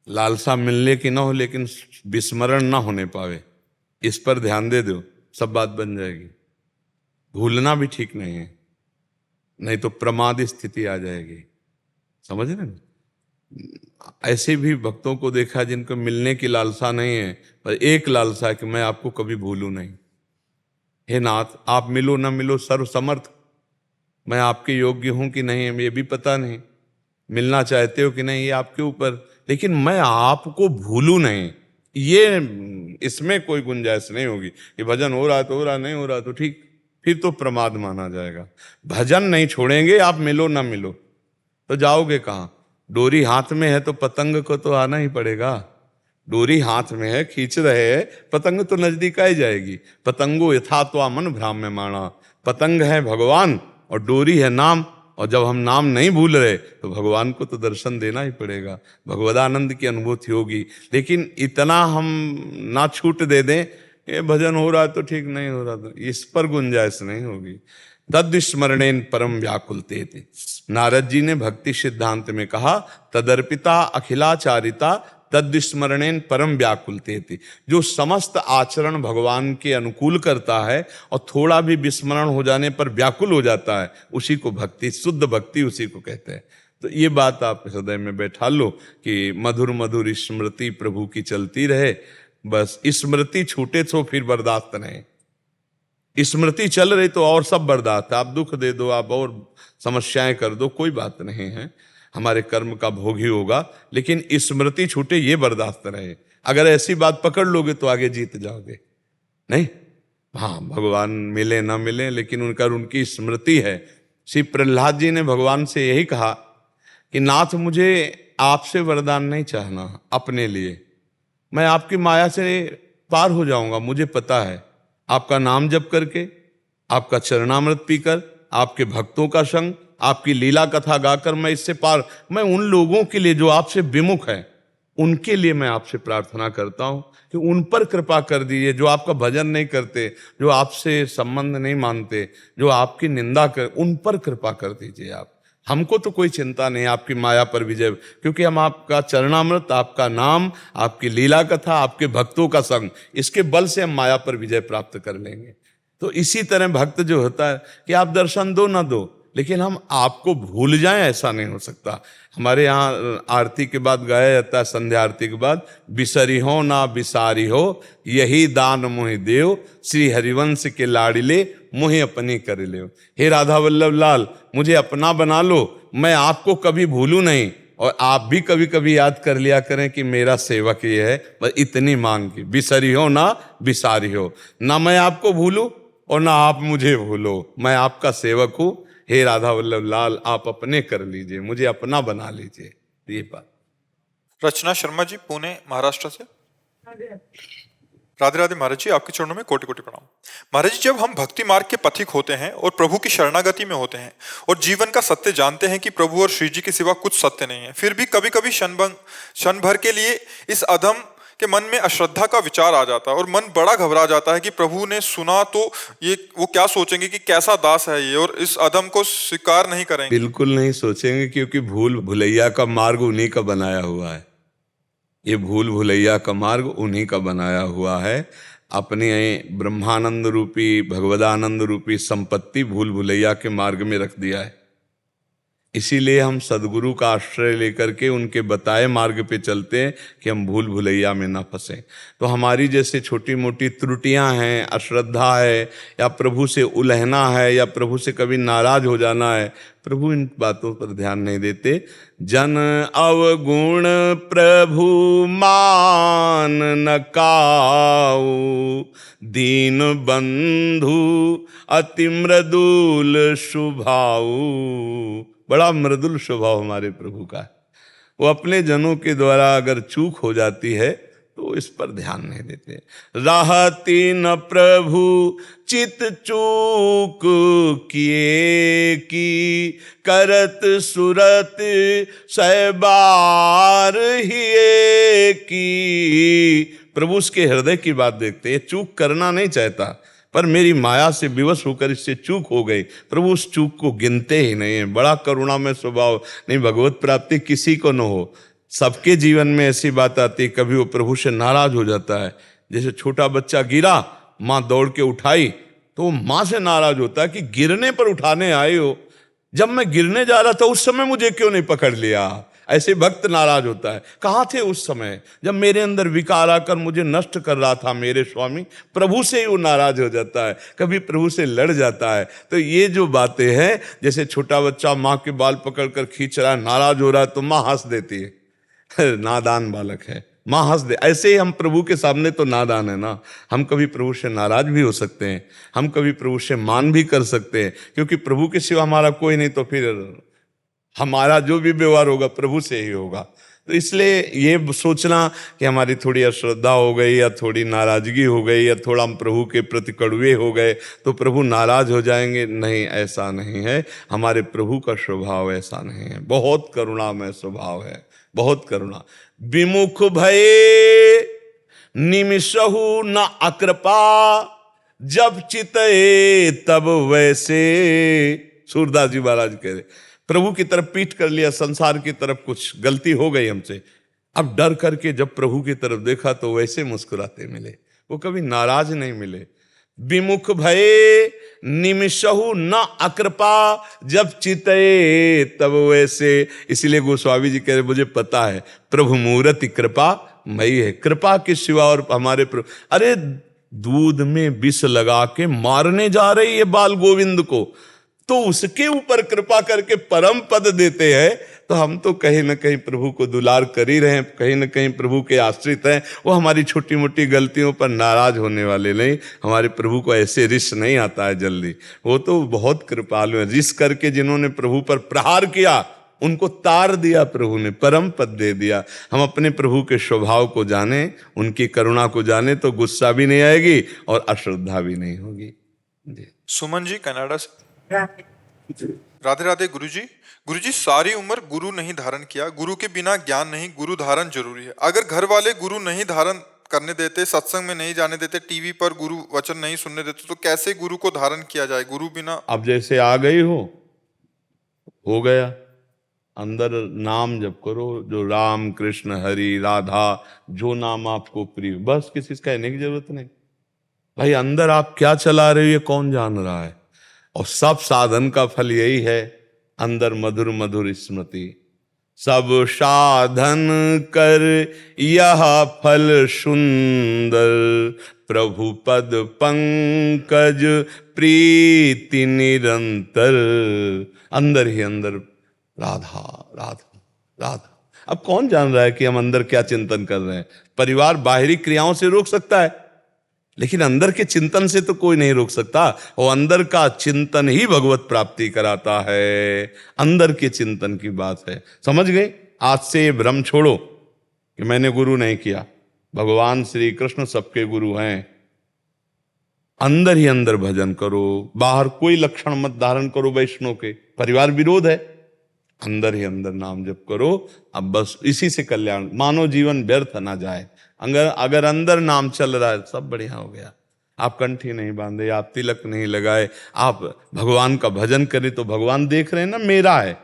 लालसा मिलने की ना हो, लेकिन विस्मरण ना होने पावे, इस पर ध्यान दे दो, सब बात बन जाएगी। भूलना भी ठीक नहीं है, नहीं तो प्रमाद स्थिति आ जाएगी, समझ रहे ना। ऐसे भी भक्तों को देखा जिनको मिलने की लालसा नहीं है, पर एक लालसा है कि मैं आपको कभी भूलूं नहीं। हे नाथ, आप मिलो ना मिलो सर्व समर्थ, मैं आपके योग्य हूं कि नहीं ये भी पता नहीं, मिलना चाहते हो कि नहीं ये आपके ऊपर, लेकिन मैं आपको भूलूं नहीं, ये इसमें कोई गुंजाइश नहीं होगी कि भजन हो रहा है तो हो रहा, नहीं हो रहा तो ठीक, फिर तो प्रमाद माना जाएगा। भजन नहीं छोड़ेंगे, आप मिलो ना मिलो तो जाओगे कहाँ? डोरी हाथ में है तो पतंग को तो आना ही पड़ेगा। डोरी हाथ में है, खींच रहे हैं, पतंग तो नजदीक आ जाएगी। पतंगो यथा तो मन भ्राम्यमाणा, पतंग है भगवान और डोरी है नाम, और जब हम नाम नहीं भूल रहे तो भगवान को तो दर्शन देना ही पड़ेगा, भगवदानंद की अनुभूति होगी। लेकिन इतना हम ना छूट दे दें, ये भजन हो रहा है तो ठीक, नहीं हो रहा तो, इस पर गुंजाइश नहीं होगी। तद्स्मरणेन परम व्याकुलते थे। नारद जी ने भक्ति सिद्धांत में कहा, तदर्पिता अखिलाचारिता तद्स्मरणेन परम व्याकुलते थे। जो समस्त आचरण भगवान के अनुकूल करता है और थोड़ा भी विस्मरण हो जाने पर व्याकुल हो जाता है, उसी को भक्ति, शुद्ध भक्ति उसी को कहते हैं। तो ये बात आप हृदय में बैठा लो कि मधुर मधुर स्मृति प्रभु की चलती रहे। बस स्मृति छूटे तो फिर बर्दाश्त नहीं। स्मृति चल रही तो और सब बर्दाश्त है। आप दुख दे दो, आप और समस्याएं कर दो, कोई बात नहीं है, हमारे कर्म का भोग ही होगा। लेकिन स्मृति छूटे ये बर्दाश्त रहे। अगर ऐसी बात पकड़ लोगे तो आगे जीत जाओगे। नहीं, हाँ, भगवान मिले ना मिले, लेकिन उनकी स्मृति है। श्री प्रहलाद जी ने भगवान से यही कहा कि नाथ, मुझे आपसे वरदान नहीं चाहना अपने लिए, मैं आपकी माया से पार हो जाऊंगा। मुझे पता है आपका नाम जप करके, आपका चरणामृत पीकर, आपके भक्तों का संग, आपकी लीला कथा गाकर मैं इससे पार, मैं उन लोगों के लिए जो आपसे विमुख हैं, उनके लिए मैं आपसे प्रार्थना करता हूं कि उन पर कृपा कर दीजिए, जो आपका भजन नहीं करते, जो आपसे संबंध नहीं मानते, जो आपकी निंदा कर, उन पर कृपा कर दीजिए आप। हमको तो कोई चिंता नहीं आपकी माया पर विजय, क्योंकि हम आपका चरणामृत, आपका नाम, आपकी लीला कथा, आपके भक्तों का संग, इसके बल से हम माया पर विजय प्राप्त कर लेंगे। तो इसी तरह भक्त जो होता है कि आप दर्शन दो ना दो, लेकिन हम आपको भूल जाएं, ऐसा नहीं हो सकता। हमारे यहाँ आरती के बाद गाया जाता है, संध्या आरती के बाद, बिसरी हो ना बिसारी हो, यही दान मोहि देव, श्री हरिवंश के लाडिले मोहि अपनी कर ले। हे राधा वल्लभ लाल, मुझे अपना बना लो, मैं आपको कभी भूलूं नहीं, और आप भी कभी कभी याद कर लिया करें कि मेरा सेवक ये है। बस इतनी मांग की, बिसरी हो ना बिसारी हो, ना मैं आपको भूलूं और ना आप मुझे भूलो, मैं आपका सेवक हूं। हे राधा वल्लभ लाल, आप अपने कर लीजिए, मुझे अपना बना लीजिए। ये बात।
रचना शर्मा जी, पुणे महाराष्ट्र से। राधे राधे महाराज जी, आपके चरणों में कोटि कोटि प्रणाम। महाराज जी, जब हम भक्ति मार्ग के पथिक होते हैं और प्रभु की शरणागति में होते हैं और जीवन का सत्य जानते हैं कि प्रभु और श्री जी के सिवा कुछ सत्य नहीं है, फिर भी कभी कभी क्षण भर के लिए इस अधम के मन में अश्रद्धा का विचार आ जाता है और मन बड़ा घबरा जाता है कि प्रभु ने सुना तो ये वो क्या सोचेंगे कि कैसा दास है ये, और इस अधम को स्वीकार नहीं करेंगे।
बिल्कुल नहीं सोचेंगे, क्योंकि भूल भुलैया का मार्ग उन्हीं का बनाया हुआ है। ये भूल भुलैया का मार्ग उन्हीं का बनाया हुआ है। अपने ब्रह्मानंद रूपी, भगवदानंद रूपी संपत्ति भूल भुलैया के मार्ग में रख दिया है। इसीलिए हम सदगुरु का आश्रय लेकर के उनके बताए मार्ग पे चलते हैं कि हम भूल भुलैया में ना फंसें। तो हमारी जैसे छोटी मोटी त्रुटियां हैं, अश्रद्धा है, या प्रभु से उलहना है, या प्रभु से कभी नाराज हो जाना है, प्रभु इन बातों पर ध्यान नहीं देते। जन अवगुण प्रभु मान न काऊ, दीन बंधु अति मृदुल स्वभाव। बड़ा मृदुल स्वभाव हमारे प्रभु का है। वो अपने जनों के द्वारा अगर चूक हो जाती है तो इस पर ध्यान नहीं देते। राहती न प्रभु चित चूक किए की, करत सुरत सहबार हिए की। प्रभु उसके हृदय की बात देखते, ये चूक करना नहीं चाहता, पर मेरी माया से विवश होकर इससे चूक हो गई। प्रभु उस चूक को गिनते ही नहीं है। बड़ा करुणामय स्वभाव। नहीं, भगवत प्राप्ति किसी को न हो, सबके जीवन में ऐसी बात आती है, कभी वो प्रभु से नाराज हो जाता है। जैसे छोटा बच्चा गिरा, माँ दौड़ के उठाई, तो वो माँ से नाराज होता है कि गिरने पर उठाने आए हो, जब मैं गिरने जा रहा था उस समय मुझे क्यों नहीं पकड़ लिया। ऐसे भक्त नाराज होता है। कहाँ थे उस समय जब मेरे अंदर विकार आकर मुझे नष्ट कर रहा था मेरे स्वामी। प्रभु से ही वो नाराज हो जाता है, कभी प्रभु से लड़ जाता है। तो ये जो बातें हैं, जैसे छोटा बच्चा माँ के बाल पकड़ कर खींच रहा है, नाराज हो रहा है, तो माँ हंस देती है, नादान बालक है, माँ हंस दे। ऐसे ही हम प्रभु के सामने तो नादान है ना, हम कभी प्रभु से नाराज भी हो सकते हैं, हम कभी प्रभु से मान भी कर सकते हैं, क्योंकि प्रभु के सिवा हमारा कोई नहीं, तो फिर हमारा जो भी व्यवहार होगा प्रभु से ही होगा। तो इसलिए ये सोचना कि हमारी थोड़ी अश्रद्धा हो गई या थोड़ी नाराजगी हो गई या थोड़ा हम प्रभु के प्रति कड़वे हो गए तो प्रभु नाराज हो जाएंगे, नहीं, ऐसा नहीं है। हमारे प्रभु का स्वभाव ऐसा नहीं है, बहुत करुणामय स्वभाव है, बहुत करुणा। विमुख भये निमिषहु न अकृपा, जब चितए तब वैसे। सूरदास जी महाराज कह रहे, प्रभु की तरफ पीठ कर लिया, संसार की तरफ कुछ गलती हो गई हमसे, अब डर करके जब प्रभु की तरफ देखा तो वैसे मुस्कुराते मिले, वो कभी नाराज नहीं मिले। विमुख भये निमिषहु न अकृपा, जब चितए तब वैसे। इसीलिए गोस्वामी जी कह रहे, मुझे पता है प्रभु मूर्ति कृपा मई है, कृपा के सिवा और हमारे प्रभु। अरे दूध में विष लगा के मारने जा रही है बाल गोविंद को, तो उसके ऊपर कृपा करके परम पद देते हैं। तो हम तो कहीं ना कहीं प्रभु को दुलार कर ही रहे हैं, कहीं ना कहीं प्रभु के आश्रित हैं। वो हमारी छोटी मोटी गलतियों पर नाराज होने वाले नहीं, हमारे प्रभु को ऐसे रिस नहीं आता है जल्दी, वो तो बहुत कृपालु है। रिस करके जिन्होंने प्रभु पर प्रहार किया उनको तार दिया प्रभु ने, परम पद दे दिया। हम अपने प्रभु के स्वभाव को जाने, उनकी करुणा को जाने, तो गुस्सा भी नहीं आएगी और अश्रद्धा भी नहीं होगी। जी।
सुमन जी कनाडा से। राधे राधे गुरुजी। गुरुजी, सारी उम्र गुरु नहीं धारण किया, गुरु के बिना ज्ञान नहीं, गुरु धारण जरूरी है। अगर घर वाले गुरु नहीं धारण करने देते, सत्संग में नहीं जाने देते, टीवी पर गुरु वचन नहीं सुनने देते, तो कैसे गुरु को धारण किया जाए? गुरु बिना
अब जैसे आ गई हो गया, अंदर नाम जप करो, जो राम कृष्ण हरि राधा जो नाम आपको प्रिय, बस किसी से कहने की जरूरत नहीं। भाई अंदर आप क्या चला रहे हो ये कौन जान रहा है? और सब साधन का फल यही है, अंदर मधुर मधुर स्मृति। सब साधन कर यह फल सुंदर, प्रभु पद पंकज प्रीति निरंतर। अंदर ही अंदर राधा राधा राधा। अब कौन जान रहा है कि हम अंदर क्या चिंतन कर रहे हैं? परिवार बाहरी क्रियाओं से रोक सकता है, लेकिन अंदर के चिंतन से तो कोई नहीं रोक सकता। और अंदर का चिंतन ही भगवत प्राप्ति कराता है, अंदर के चिंतन की बात है। समझ गए? आज से ये भ्रम छोड़ो कि मैंने गुरु नहीं किया, भगवान श्री कृष्ण सबके गुरु हैं। अंदर ही अंदर भजन करो, बाहर कोई लक्षण मत धारण करो वैष्णव के, परिवार विरोध है। अंदर ही अंदर नाम जप करो, अब बस इसी से कल्याण, मानव जीवन व्यर्थ ना जाए। अगर अंदर नाम चल रहा है सब बढ़िया हो गया। आप कंठी नहीं बांधे, आप तिलक नहीं लगाए, आप भगवान का भजन करें तो भगवान देख रहे हैं ना मेरा है।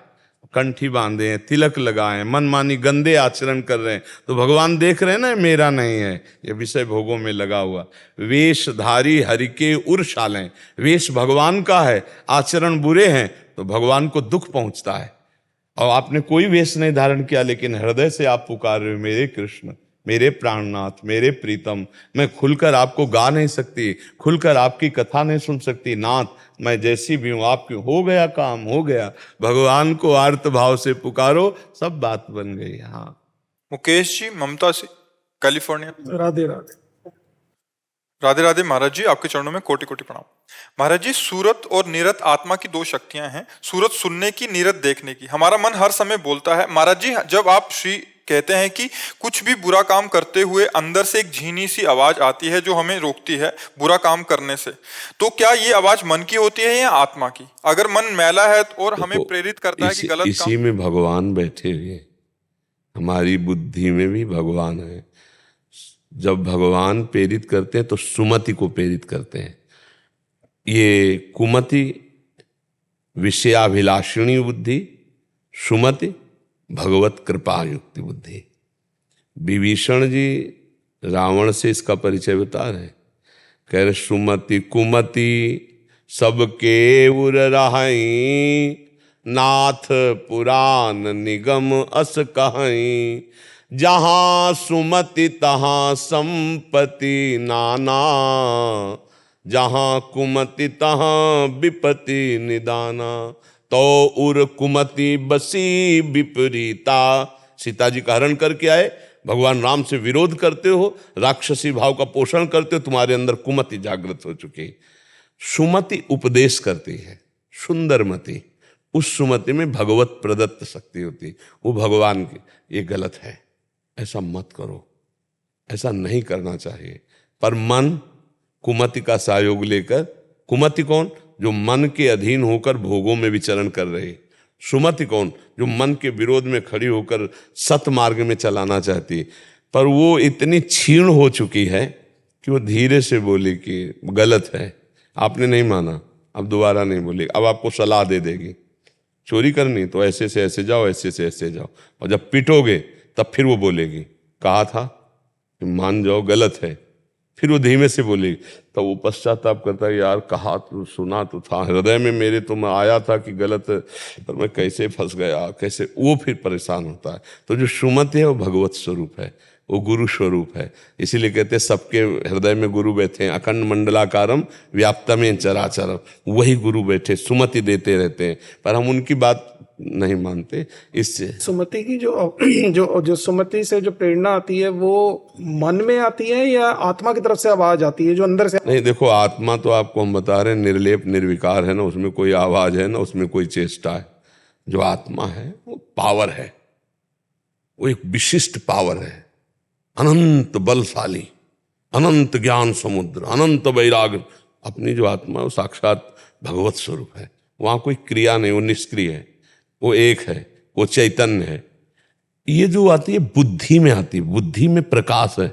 कंठी बांधे हैं, तिलक लगाए, मनमानी गंदे आचरण कर रहे हैं तो भगवान देख रहे हैं ना मेरा नहीं है, ये विषय भोगों में लगा हुआ। वेशधारी हरि के उर्शालें, वेश भगवान का है, आचरण बुरे हैं तो भगवान को दुख पहुंचता है। और आपने कोई वेश नहीं धारण किया, लेकिन हृदय से आप पुकार रहे हो मेरे कृष्ण, मेरे प्राणनाथ, मेरे प्रीतम। मैं खुलकर आपको गा नहीं सकती, खुलकर आपकी कथा नहीं सुन सकती, नाथ मैं जैसी भी हूं आपकी। हो गया काम, हो गया। भगवान को आर्त भाव से पुकारो, सब बात बन गई। हाँ
मुकेश जी ममता से कैलिफोर्निया।
राधे राधे।
राधे राधे महाराज जी, आपके चरणों में कोटि कोटि प्रणाम। महाराज जी, सूरत और निरत आत्मा की दो शक्तियां हैं, सूरत सुनने की, निरत देखने की। हमारा मन हर समय बोलता है। महाराज जी, जब आप श्री कहते हैं कि कुछ भी बुरा काम करते हुए अंदर से एक झीनी सी आवाज आती है जो हमें रोकती है बुरा काम करने से, तो क्या ये आवाज मन की होती है या आत्मा की? अगर मन मैला है और हमें प्रेरित करता है कि गलत
इसी में भगवान बैठे हुए, हमारी बुद्धि में भी भगवान है। जब भगवान प्रेरित करते हैं तो सुमति को प्रेरित करते हैं। ये कुमति विषयाभिलाषिणी बुद्धि, सुमति भगवत कृपा युक्ति बुद्धि। विभीषण जी रावण से इसका परिचय बता रहे, कह रहे सुमति कुमति सबके उर रहाई, नाथ पुराण निगम अस कहाई। जहाँ सुमति तहाँ संपत्ति नाना, जहाँ कुमति तहाँ विपत्ति निदाना। तो उर कुमति बसी विपरीता, सीता जी का हरण करके आए, भगवान राम से विरोध करते हो, राक्षसी भाव का पोषण करते हो, तुम्हारे अंदर कुमति जागृत हो चुकी है। सुमति उपदेश करती है, सुंदरमति, उस सुमति में भगवत प्रदत्त शक्ति होती है, वो भगवान की। ये गलत है, ऐसा मत करो, ऐसा नहीं करना चाहिए। पर मन कुमति का सहयोग लेकर, कुमति कौन? जो मन के अधीन होकर भोगों में विचरण कर रहे। सुमति कौन? जो मन के विरोध में खड़ी होकर सत मार्ग में चलाना चाहती है। पर वो इतनी क्षीण हो चुकी है कि वो धीरे से बोली कि गलत है, आपने नहीं माना, अब दोबारा नहीं बोलेगी। अब आपको सलाह दे देगी, चोरी करनी तो ऐसे से ऐसे जाओ, ऐसे से ऐसे जाओ, और जब पिटोगे तब फिर वो बोलेगी कहा था कि मान जाओ, गलत है। फिर वो धीमे से बोलेगी, तो वो पश्चाताप करता है, यार कहा तो सुना तो था, हृदय में मेरे तो मैं आया था कि गलत है, पर मैं कैसे फंस गया, कैसे, वो फिर परेशान होता है। तो जो सुमति है वो भगवत स्वरूप है, वो गुरु स्वरूप है। इसीलिए कहते हैं सबके हृदय में गुरु बैठे हैं, अखंड मंडलाकारम व्याप्तमें चराचरम, वही गुरु बैठे सुमति देते रहते हैं, पर हम उनकी बात नहीं मानते। इससे
सुमति की जो सुमति से जो प्रेरणा आती है वो मन में आती है या आत्मा की तरफ से आवाज आती है जो अंदर से?
नहीं, देखो आत्मा तो आपको हम बता रहे हैं निर्लेप निर्विकार है ना, उसमें कोई आवाज है ना, उसमें कोई चेष्टा है। जो आत्मा है वो पावर है, वो एक विशिष्ट पावर है, अनंत बलशाली, अनंत ज्ञान समुद्र, अनंत वैराग्य। अपनी जो आत्मा है वो साक्षात भगवत स्वरूप है, वहाँ कोई क्रिया नहीं, वो निष्क्रिय है, वो एक है, वो चैतन्य है। ये जो आती है बुद्धि में आती है, बुद्धि में प्रकाश है,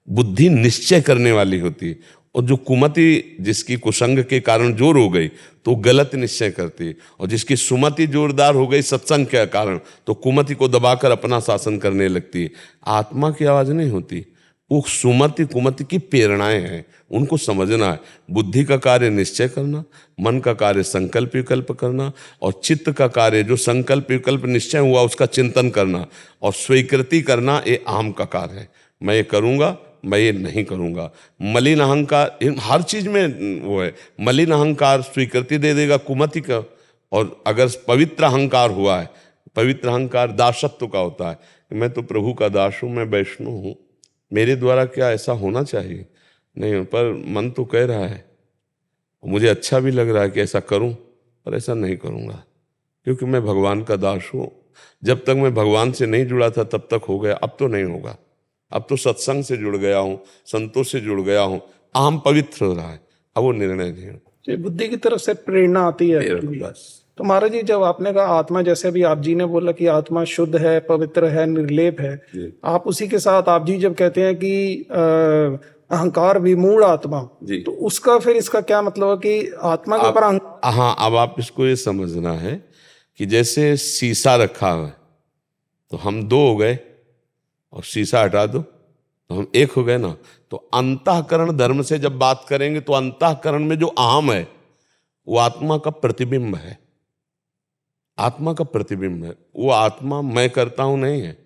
बुद्धि निश्चय करने वाली होती है। और जो कुमति जिसकी कुसंग के कारण जोर हो गई तो गलत निश्चय करती है, और जिसकी सुमति जोरदार हो गई सत्संग के कारण तो कुमति को दबाकर अपना शासन करने लगती है। आत्मा की आवाज नहीं होती, वो सुमति कुमति की प्रेरणाएं हैं, उनको समझना है। बुद्धि का कार्य निश्चय करना, मन का कार्य संकल्प विकल्प करना, और चित्त का कार्य जो संकल्प विकल्प निश्चय हुआ उसका चिंतन करना और स्वीकृति करना, ये आम का कार्य है। मैं ये करूँगा, मैं ये नहीं करूँगा। मलिन अहंकार हर चीज में वो है, मलिन अहंकार स्वीकृति दे देगा कुमति का। और अगर पवित्र अहंकार हुआ है, पवित्र अहंकार दासत्व का होता है, मैं तो प्रभु का दास हूँ, मैं वैष्णव हूँ, मेरे द्वारा क्या ऐसा होना चाहिए? नहीं, पर मन तो कह रहा है, मुझे अच्छा भी लग रहा है कि ऐसा करूं, पर ऐसा नहीं करूंगा, क्योंकि मैं भगवान का दास हूं। जब तक मैं भगवान से नहीं जुड़ा था तब तक हो गया, अब तो नहीं होगा। अब तो सत्संग से जुड़ गया हूं, संतों से जुड़ गया हूं, अहम पवित्र हो रहा है, अब वो निर्णय नहीं होगा।
ये बुद्धि की तरफ से प्रेरणा आती है।
बस।
तो महाराज जी, जब आपने कहा आत्मा, जैसे अभी आप जी ने बोला कि आत्मा शुद्ध है, पवित्र है, निर्लेप है, आप उसी के साथ आप जी जब कहते हैं कि अहंकार विमूढ़ आत्मा, तो उसका फिर इसका क्या मतलब है कि आत्मा के ऊपर
हाँ, अब आप इसको ये समझना है कि जैसे शीशा रखा हुआ है तो हम दो हो गए और शीशा हटा दो तो हम एक हो गए ना। तो अंतःकरण धर्म से जब बात करेंगे तो अंतःकरण में जो अहम है वो आत्मा का प्रतिबिंब है, आत्मा का प्रतिबिंब है। वो आत्मा मैं करता हूं नहीं है,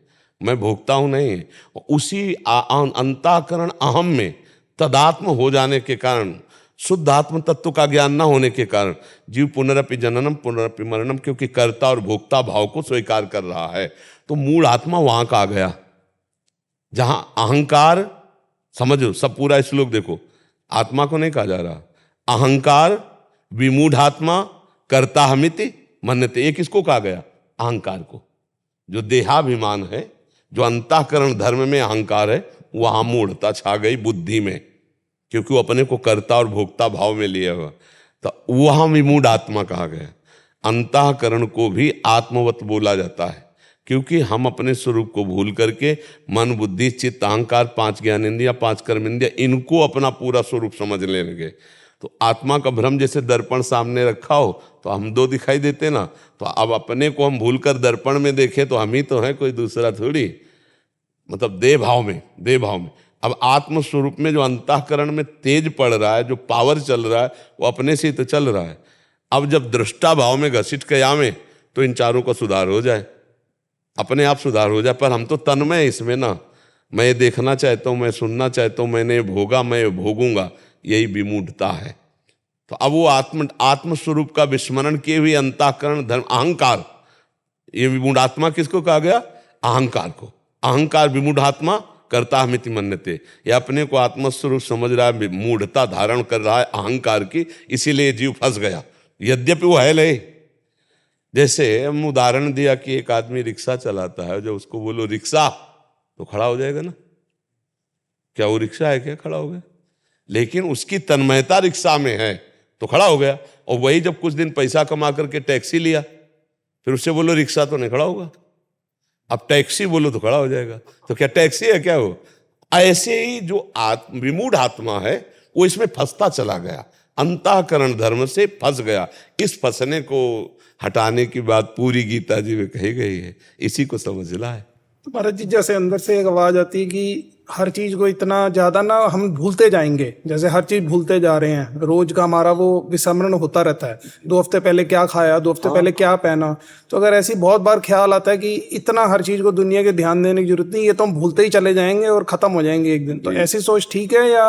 मैं भोगता हूं नहीं है। उसी अंतःकरण अहम में तदात्म हो जाने के कारण, शुद्ध आत्म तत्व का ज्ञान न होने के कारण जीव पुनरपि जननम पुनरपि मरणम, क्योंकि कर्ता और भोक्ता भाव को स्वीकार कर रहा है। तो मूल आत्मा वहां का आ गया जहां अहंकार, समझो सब पूरा श्लोक देखो, आत्मा को नहीं कहा जा रहा, अहंकार विमूढ़ात्मा कर्ता हमिति मन्यते, ये किसको कहा गया? अहंकार को। जो देहाभिमान है, जो अंतःकरण धर्म में अहंकार है, वहां मूढ़ता छा गई बुद्धि में, क्योंकि वो अपने को कर्ता और भोक्ता भाव में लिए हुआ, तो वहां विमूढ़ आत्मा कहा गया। अंतःकरण को भी आत्मवत बोला जाता है, क्योंकि हम अपने स्वरूप को भूल करके मन बुद्धि चित्त अहंकार, 5 ज्ञानेंद्रियां 5 कर्मेंद्रियां, इनको अपना पूरा स्वरूप समझ लेंगे। तो आत्मा का भ्रम जैसे दर्पण सामने रखा हो तो हम दो दिखाई देते ना, तो अब अपने को हम भूलकर दर्पण में देखें तो हम ही तो हैं, कोई दूसरा थोड़ी। मतलब देह भाव में अब आत्म स्वरूप में जो अंतःकरण में तेज पड़ रहा है, जो पावर चल रहा है, वो अपने से ही तो चल रहा है। अब जब दृष्टा भाव में घसीट के आवे तो इन चारों का सुधार हो जाए, अपने आप सुधार हो जाए। पर हम तो तन्मय इसमें ना, मैं ये देखना चाहता हूँ, मैं सुनना चाहता हूँ, मैंने भोगा, मैं भोगूंगा, यही विमूढ़ता है। तो अब वो आत्म स्वरूप का विस्मरण किए हुए अंतःकरण धर्म अहंकार, ये विमूढ़ आत्मा किसको कहा गया? अहंकार को। अहंकार विमूढ़ात्मा करता हमिति मन्यते, ये अपने को आत्मस्वरूप समझ रहा है, मूढ़ता धारण कर रहा है अहंकार की, इसीलिए जीव फंस गया, यद्यपि वो है ले। जैसे हम उदाहरण दिया कि एक आदमी रिक्शा चलाता है, जब उसको बोलो रिक्शा तो खड़ा हो जाएगा ना, क्या वो रिक्शा है क्या, खड़ा हो गया। लेकिन उसकी तन्मयता रिक्शा में है तो खड़ा हो गया। और वही जब कुछ दिन पैसा कमा करके टैक्सी लिया, फिर उससे बोलो रिक्शा तो नहीं खड़ा होगा, अब टैक्सी बोलो तो खड़ा हो जाएगा। तो क्या टैक्सी है क्या वो? ऐसे ही जो विमूढ़ आत्मा है वो इसमें फंसता चला गया, अंतःकरण धर्म से फंस गया। इस फंसने को हटाने की बात पूरी गीता जी में कही गई है, इसी को समझना है।
तो महाराज जी, जैसे अंदर से एक आवाज आती है कि हर चीज को इतना ज्यादा ना हम भूलते जाएंगे, जैसे हर चीज भूलते जा रहे हैं, रोज का हमारा वो विस्मरण होता रहता है, 2 हफ्ते पहले क्या खाया, 2 हफ्ते पहले क्या पहना। तो अगर ऐसी बहुत बार ख्याल आता है कि इतना हर चीज को दुनिया के ध्यान देने की जरूरत नहीं, ये तो हम भूलते ही चले जाएंगे और खत्म हो जाएंगे एक दिन, तो ऐसी सोच ठीक है या?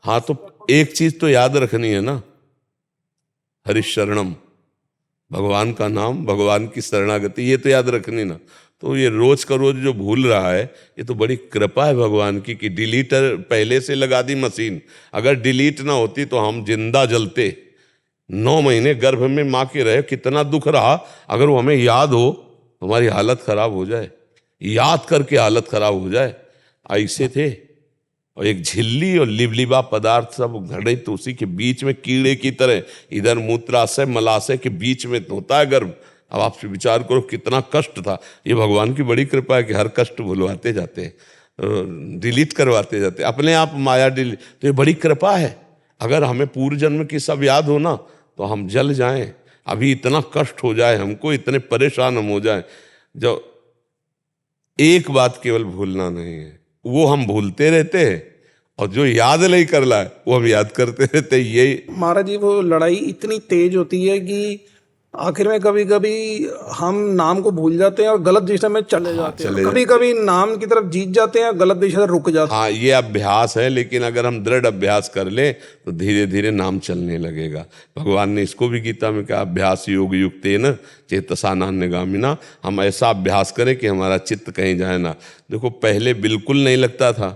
हाँ, तो एक चीज तो याद रखनी है ना, हरिशरणम, भगवान का नाम, भगवान की शरणागति, ये तो याद रखनी ना। तो ये रोज का रोज जो भूल रहा है, ये तो बड़ी कृपा है भगवान की कि डिलीटर पहले से लगा दी मशीन। अगर डिलीट ना होती तो हम जिंदा जलते। 9 महीने गर्भ में माँ के रहे, कितना दुख रहा। अगर वो हमें याद हो तो हमारी हालत खराब हो जाए, याद करके हालत खराब हो जाए, ऐसे थे। और एक झिल्ली और लिबलिबा पदार्थ सब घड़े, तो उसी के बीच में कीड़े की तरह, इधर मूत्राशय मलाशय के बीच में होता है गर्भ। अब आप विचार करो कितना कष्ट था। ये भगवान की बड़ी कृपा है कि हर कष्ट भुलवाते जाते हैं, डिलीट करवाते जाते हैं अपने आप, माया डिलीट। तो ये बड़ी कृपा है। अगर हमें पूर्व जन्म की सब याद हो ना तो हम जल जाएं, अभी इतना कष्ट हो जाए हमको, इतने परेशान हम हो जाएं। जो एक बात केवल भूलना नहीं है, वो हम भूलते रहते हैं, और जो याद नहीं कर रहा है वो हम याद करते रहते हैं। ये
महाराज जी, वो लड़ाई इतनी तेज होती है कि आखिर में कभी कभी हम नाम को भूल जाते हैं और गलत दिशा में चले जाते हैं, कभी कभी नाम की तरफ जीत जाते हैं, गलत दिशा से रुक जाते हैं।
हाँ, ये अभ्यास है, लेकिन अगर हम दृढ़ अभ्यास कर ले तो धीरे धीरे नाम चलने लगेगा। भगवान ने इसको भी गीता में कहा, अभ्यास योग युक्तेन चेतसा नान्यगामिना। हम ऐसा अभ्यास करें कि हमारा चित्त कहीं जाए ना। देखो, पहले बिल्कुल नहीं लगता था,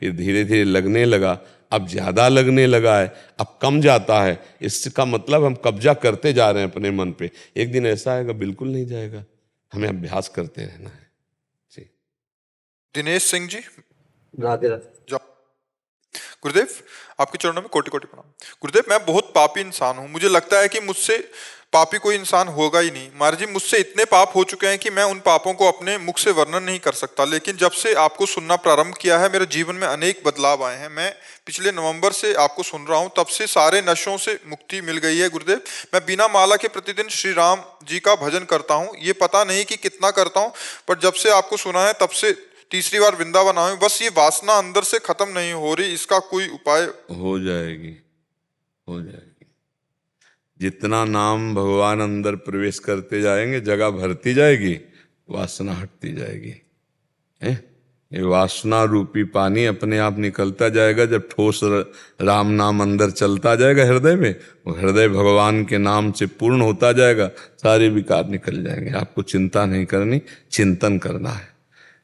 फिर धीरे धीरे लगने लगा, अब ज्यादा लगने लगा है, अब कम जाता है। इसका मतलब हम कब्जा करते जा रहे हैं अपने मन पे। एक दिन ऐसा आएगा बिल्कुल नहीं जाएगा, हमें अभ्यास करते रहना है जी।
दिनेश सिंह जी,
राधे राधे।
जाओ। गुरुदेव, आपके चरणों में कोटि कोटि प्रणाम। गुरुदेव, मैं बहुत पापी इंसान हूँ, मुझे लगता है कि मुझसे पापी कोई इंसान होगा ही नहीं। महाराज जी, मुझसे इतने पाप हो चुके हैं कि मैं उन पापों को अपने मुख से वर्णन नहीं कर सकता। लेकिन जब से आपको सुनना प्रारंभ किया है, मेरे जीवन में अनेक बदलाव आए हैं। मैं पिछले नवंबर से आपको सुन रहा हूँ, तब से सारे नशों से मुक्ति मिल गई है। गुरुदेव, मैं बिना माला के प्रतिदिन श्री राम जी का भजन करता हूँ। ये पता नहीं कि कितना करता हूँ, पर जब से आपको सुना है तब से तीसरी बार वृंदावन आए। बस ये वासना अंदर से खत्म नहीं हो रही, इसका कोई उपाय?
हो जाएगी, हो जाएगी। जितना नाम भगवान अंदर प्रवेश करते जाएंगे, जगह भरती जाएगी, वासना हटती जाएगी। ये वासना रूपी पानी अपने आप निकलता जाएगा। जब ठोस राम नाम अंदर चलता जाएगा हृदय में, वो हृदय भगवान के नाम से पूर्ण होता जाएगा, सारे विकार निकल जाएंगे। आपको चिंता नहीं करनी, चिंतन करना है।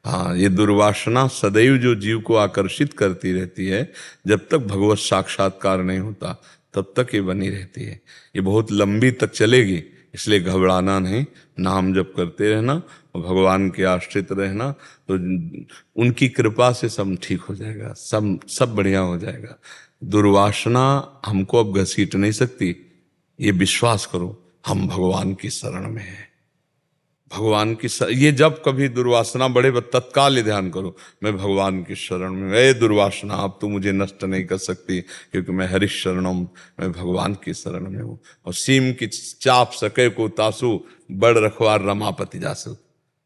हाँ, ये दुर्वासना सदैव जो जीव को आकर्षित करती रहती है, जब तक भगवत साक्षात्कार नहीं होता तब तक ये बनी रहती है। ये बहुत लंबी तक चलेगी, इसलिए घबराना नहीं, नाम जप करते रहना और भगवान के आश्रित रहना, तो उनकी कृपा से सब ठीक हो जाएगा, सब बढ़िया हो जाएगा। दुर्वासना हमको अब घसीट नहीं सकती, ये विश्वास करो, हम भगवान की शरण में हैं। भगवान की ये जब कभी दुर्वासना बढ़े, तत्काल ये ध्यान करो, मैं भगवान की शरण में। ए दुर्वासना, अब तो मुझे नष्ट नहीं कर सकती, क्योंकि मैं हरि शरणम, मैं भगवान की शरण में हूँ। और सीम की चाप सके को तासु, बड़ रखवार रमापति जासु।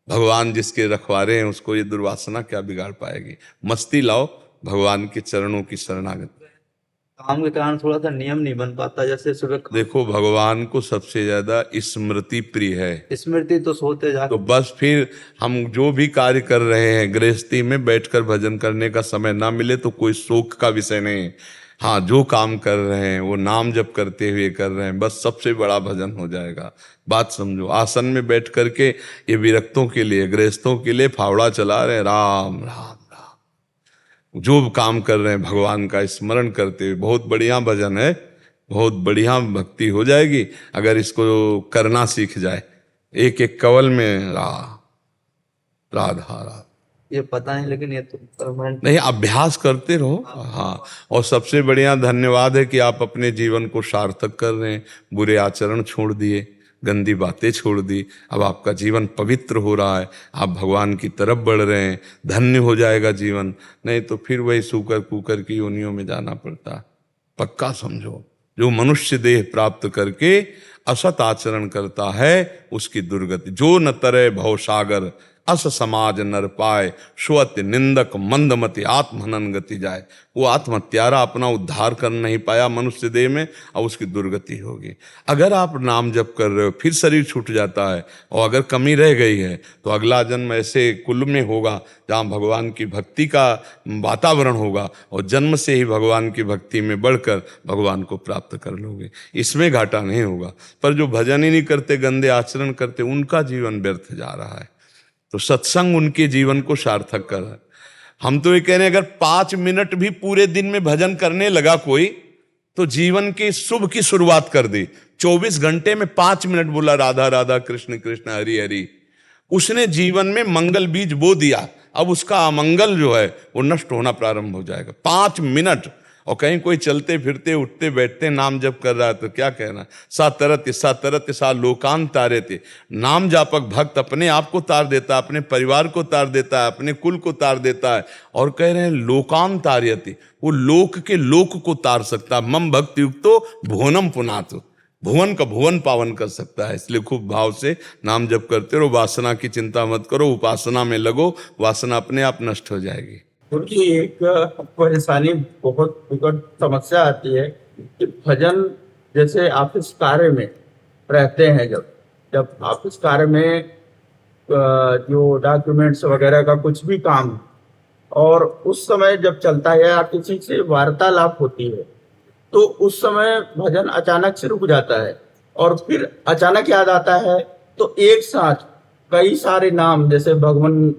भगवान जिसके रखवारे हैं उसको ये दुर्वासना क्या बिगाड़ पाएगी। मस्ती लाओ, भगवान के चरणों की शरणागत।
काम के कारण थोड़ा सा नियम नहीं बन पाता, जैसे सुबह
देखो, भगवान को सबसे ज्यादा स्मृति प्रिय है।
स्मृति तो सोते जा,
तो बस फिर हम जो भी कार्य कर रहे हैं, गृहस्थी में बैठकर भजन करने का समय ना मिले तो कोई शोक का विषय नहीं। हाँ, जो काम कर रहे हैं वो नाम जप करते हुए कर रहे हैं, बस सबसे बड़ा भजन हो जाएगा। बात समझो, आसन में बैठ करके ये विरक्तों के लिए, गृहस्थों के लिए फावड़ा चला रहे हैं, राम राम राम। जो काम कर रहे हैं भगवान का स्मरण करते हुए, बहुत बढ़िया भजन है, बहुत बढ़िया भक्ति हो जाएगी अगर इसको करना सीख जाए। एक एक कवल में राधा राधा,
ये पता नहीं, लेकिन ये तो परमानेंट
नहीं, अभ्यास करते रहो। हाँ, और सबसे बढ़िया धन्यवाद है कि आप अपने जीवन को सार्थक कर रहे हैं, बुरे आचरण छोड़ दिए, गंदी बातें छोड़ दी, अब आपका जीवन पवित्र हो रहा है, आप भगवान की तरफ बढ़ रहे हैं, धन्य हो जाएगा जीवन। नहीं तो फिर वही सूकर कुकर की योनियों में जाना पड़ता। पक्का समझो, जो मनुष्य देह प्राप्त करके असत आचरण करता है उसकी दुर्गति। जो न तरे भव सागर अस समाज नर पाए, स्वत निंदक मंदमति आत्महनन गति जाए। वो आत्महत्यारा अपना उद्धार कर नहीं पाया मनुष्य देह में, और उसकी दुर्गति होगी। अगर आप नाम जप कर रहे हो, फिर शरीर छूट जाता है, और अगर कमी रह गई है तो अगला जन्म ऐसे कुल में होगा जहाँ भगवान की भक्ति का वातावरण होगा, और जन्म से ही भगवान की भक्ति में बढ़कर भगवान को प्राप्त कर लोगे, इसमें घाटा नहीं होगा। पर जो भजन ही नहीं करते, गंदे आचरण करते, उनका जीवन व्यर्थ जा रहा है। तो सत्संग उनके जीवन को सार्थक कर रहा है। हम तो ये कह रहे हैं, अगर 5 मिनट भी पूरे दिन में भजन करने लगा कोई, तो जीवन के शुभ की शुरुआत कर दी। 24 घंटे में 5 मिनट बोला राधा राधा कृष्ण कृष्ण हरि हरि, उसने जीवन में मंगल बीज बो दिया। अब उसका अमंगल जो है वो नष्ट होना प्रारंभ हो जाएगा। 5 मिनट। और कहीं कोई चलते फिरते उठते बैठते नाम जप कर रहा है तो क्या कहना, सा तरत सा लोकान तारे थे। नाम जापक भक्त अपने आप को तार देता है, अपने परिवार को तार देता है, अपने कुल को तार देता है, और कह रहे हैं लोकान तार्यति, वो लोक के लोक को तार सकता है। मम भक्ति युक्तो भुवनम पुनातु, भुवन का भुवन पावन कर सकता है। इसलिए खूब भाव से नाम जप करते रहो, वासना की चिंता मत करो, उपासना में लगो, वासना अपने आप नष्ट हो जाएगी।
क्योंकि एक परेशानी, बहुत विकट समस्या आती है कि भजन जैसे ऑफिस कार्य में रहते हैं, जब ऑफिस कार्य में जो डॉक्यूमेंट्स वगैरह का कुछ भी काम, और उस समय जब चलता है या किसी से वार्तालाप होती है, तो उस समय भजन अचानक से रुक जाता है, और फिर अचानक याद आता है तो एक साथ कई सारे नाम, जैसे भगवान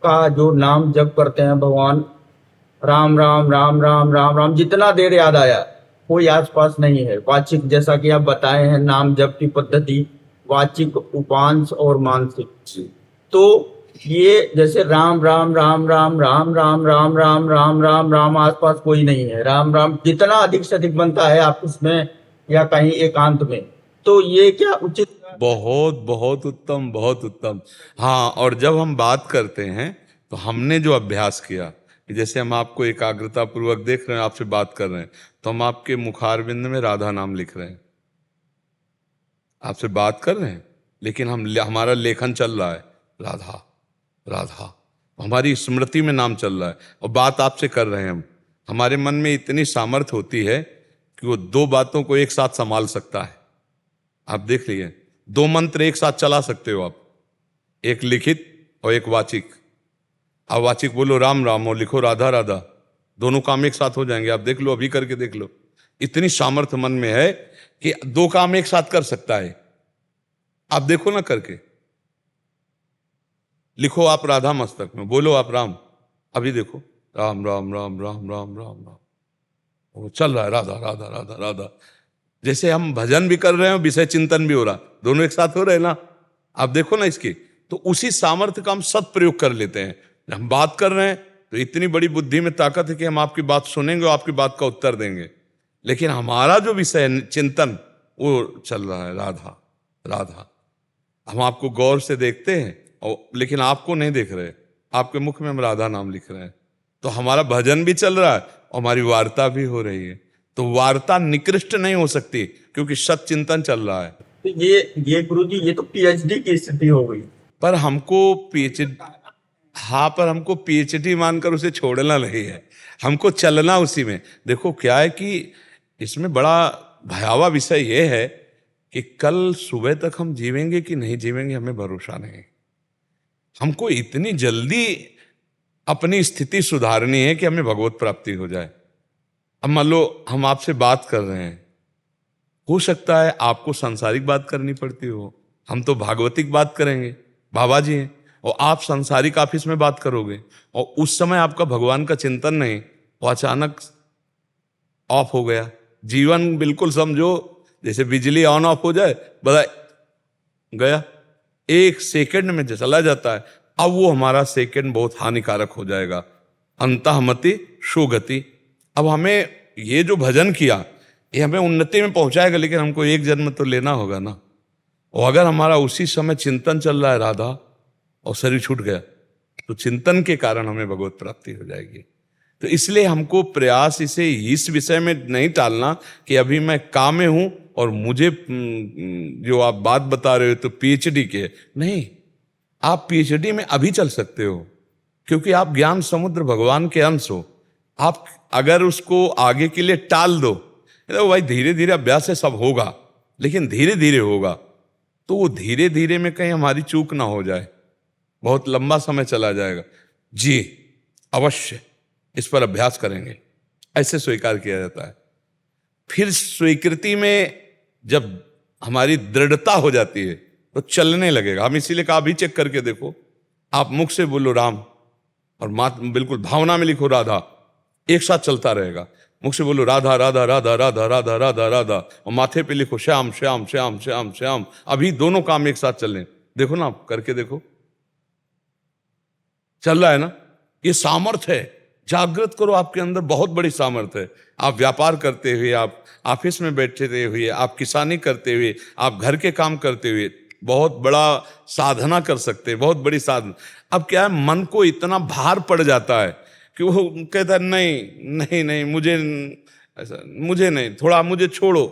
का जो नाम जप करते हैं, भगवान राम राम राम राम राम राम, जितना देर याद आया कोई आसपास नहीं है। वाचिक, जैसा कि आप बताए हैं, नाम जप की पद्धति वाचिक, उपांश और मानसिक। तो ये जैसे राम राम राम राम राम राम राम राम राम राम राम, आसपास कोई नहीं है, राम राम जितना अधिक से अधिक बनता है आप उसमें या कहीं एकांत में, तो ये क्या उचित?
बहुत बहुत उत्तम, बहुत उत्तम। हाँ, और जब हम बात करते हैं तो हमने जो अभ्यास किया कि जैसे हम आपको एकाग्रता पूर्वक देख रहे हैं, आपसे बात कर रहे हैं, तो हम आपके मुखारविंद में राधा नाम लिख रहे हैं, आपसे बात कर रहे हैं, लेकिन हमारा लेखन चल रहा है राधा राधा, हमारी स्मृति में नाम चल रहा है, और बात आपसे कर रहे हैं हम। हमारे मन में इतनी सामर्थ्य होती है कि वो 2 बातों को एक साथ संभाल सकता है। आप देख लीजिए, 2 मंत्र एक साथ चला सकते हो आप, एक लिखित और एक वाचिक। आप वाचिक बोलो राम राम और लिखो राधा राधा, दोनों काम एक साथ हो जाएंगे। आप देख लो, अभी करके देख लो, इतनी सामर्थ्य मन में है कि 2 काम एक साथ कर सकता है। आप देखो ना करके, लिखो आप राधा मस्तक में, बोलो आप राम, अभी देखो राम राम राम राम राम राम राम, वो चल रहा है राधा राधा राधा राधा। जैसे हम भजन भी कर रहे हैं, विषय चिंतन भी हो रहा, दोनों एक साथ हो रहे हैं ना। आप देखो ना इसकी, तो उसी सामर्थ्य का हम सदप्रयोग कर लेते हैं। हम बात कर रहे हैं तो इतनी बड़ी बुद्धि में ताकत है कि हम आपकी बात सुनेंगे और आपकी बात का उत्तर देंगे, लेकिन हमारा जो विषय चिंतन वो चल रहा है राधा राधा। हम आपको गौर से देखते हैं और लेकिन आपको नहीं देख रहे, आपके मुख में हम राधा नाम लिख रहे हैं। तो हमारा भजन भी चल रहा है और हमारी वार्ता भी हो रही है। तो वार्ता निकृष्ट नहीं हो सकती क्योंकि सत चिंतन चल रहा है।
तो ये गुरु जी, ये तो पीएचडी की स्थिति हो गई।
पर हमको पीएचडी, हाँ, पर हमको पीएचडी मानकर उसे छोड़ना नहीं है, हमको चलना उसी में। देखो क्या है कि इसमें बड़ा भयावह विषय ये है कि कल सुबह तक हम जीवेंगे कि नहीं जीवेंगे हमें भरोसा नहीं। हमको इतनी जल्दी अपनी स्थिति सुधारनी है कि हमें भगवत प्राप्ति हो जाए। अब मान लो हम आपसे बात कर रहे हैं, हो सकता है आपको सांसारिक बात करनी पड़ती हो, हम तो भागवतिक बात करेंगे, बाबा जी हैं, और आप सांसारिक ऑफिस में बात करोगे और उस समय आपका भगवान का चिंतन नहीं, वो अचानक ऑफ हो गया। जीवन बिल्कुल समझो जैसे बिजली ऑन ऑफ हो जाए, बता गया, एक सेकंड में चला जाता है। अब वो हमारा सेकंड बहुत हानिकारक हो जाएगा। अंतःमति सुगति। अब हमें ये जो भजन किया ये हमें उन्नति में पहुंचाएगा, लेकिन हमको एक जन्म तो लेना होगा ना। और अगर हमारा उसी समय चिंतन चल रहा है राधा और शरीर छूट गया, तो चिंतन के कारण हमें भगवत प्राप्ति हो जाएगी। तो इसलिए हमको प्रयास इसे इस विषय में नहीं टालना कि अभी मैं काम में हूं और मुझे जो आप बात बता रहे हो तो पीएचडी के नहीं, आप पीएचडी में अभी चल सकते हो, क्योंकि आप ज्ञान समुद्र भगवान के अंश हो। आप अगर उसको आगे के लिए टाल दो, तो भाई धीरे धीरे अभ्यास से सब होगा, लेकिन धीरे धीरे होगा, तो वो धीरे धीरे में कहीं हमारी चूक ना हो जाए, बहुत लंबा समय चला जाएगा। जी अवश्य इस पर अभ्यास करेंगे, ऐसे स्वीकार किया जाता है। फिर स्वीकृति में जब हमारी दृढ़ता हो जाती है तो चलने लगेगा। हम इसीलिए कहा अभी चेक करके देखो, आप मुख से बोलो राम और बिल्कुल भावना में लिखो राधा, एक साथ चलता रहेगा। मुख से बोलो राधा राधा राधा राधा राधा राधा राधा और माथे पे लिखो श्याम श्याम श्याम श्याम श्याम। अभी दोनों काम एक साथ चल रहे, देखो ना, आप करके देखो, चल रहा है ना। ये सामर्थ्य है, जागृत करो, आपके अंदर बहुत बड़ी सामर्थ्य है। आप व्यापार करते हुए, आप ऑफिस में बैठते हुए, आप किसानी करते हुए, आप घर के काम करते हुए बहुत बड़ा साधना कर सकते हैं, बहुत बड़ी साधना। अब क्या है, मन को इतना भार पड़ जाता है कि वो कहता है नहीं नहीं नहीं, मुझे ऐसा, मुझे नहीं, थोड़ा मुझे छोड़ो,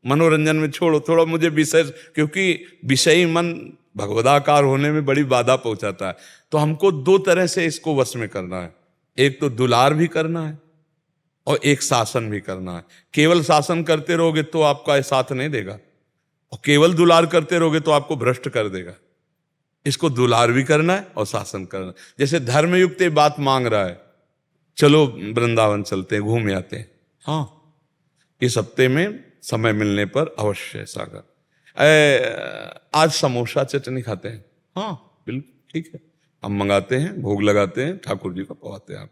मनोरंजन में छोड़ो, थोड़ा मुझे विषय, क्योंकि विषयी मन भगवदाकार होने में बड़ी बाधा पहुंचाता है। तो हमको दो तरह से इसको वश में करना है, एक तो दुलार भी करना है और एक शासन भी करना है। केवल शासन करते रहोगे तो आपका साथ नहीं देगा, और केवल दुलार करते रहोगे तो आपको भ्रष्ट कर देगा। इसको दुलार भी करना है और शासन करना है। जैसे धर्मयुक्त बात मांग रहा है, चलो वृंदावन चलते हैं, घूम आते हैं, हाँ इस हफ्ते में समय मिलने पर अवश्य सागर, आज समोसा चटनी खाते हैं, हाँ बिल्कुल ठीक है, हम मंगाते हैं, भोग लगाते हैं, ठाकुर जी को पवाते हैं। आप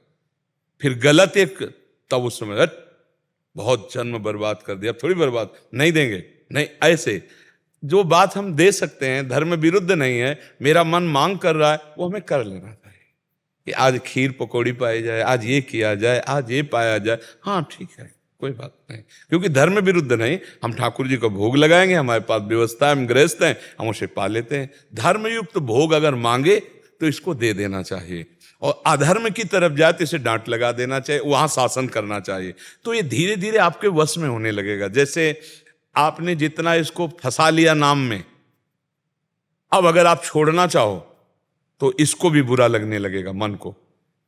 फिर गलत एक, तब उस समय बहुत जन्म बर्बाद कर दिया, थोड़ी बर्बाद नहीं देंगे, नहीं, ऐसे जो बात हम दे सकते हैं, धर्म विरुद्ध नहीं है, मेरा मन मांग कर रहा है, वो हमें कर लेना चाहिए। कि आज खीर पकौड़ी पाई जाए, आज ये किया जाए, आज ये पाया जाए, हाँ ठीक है, कोई बात नहीं, क्योंकि धर्म विरुद्ध नहीं। हम ठाकुर जी को भोग लगाएंगे, हमारे पास व्यवस्था है, हम गृहस्थ हैं, हम उसे पा लेते हैं। धर्मयुक्त भोग अगर मांगे तो इसको दे देना चाहिए, और अधर्म की तरफ जाए तो इसे डांट लगा देना चाहिए, वहां शासन करना चाहिए। तो ये धीरे धीरे आपके वश में होने लगेगा। जैसे आपने जितना इसको फंसा लिया नाम में, अब अगर आप छोड़ना चाहो तो इसको भी बुरा लगने लगेगा मन को,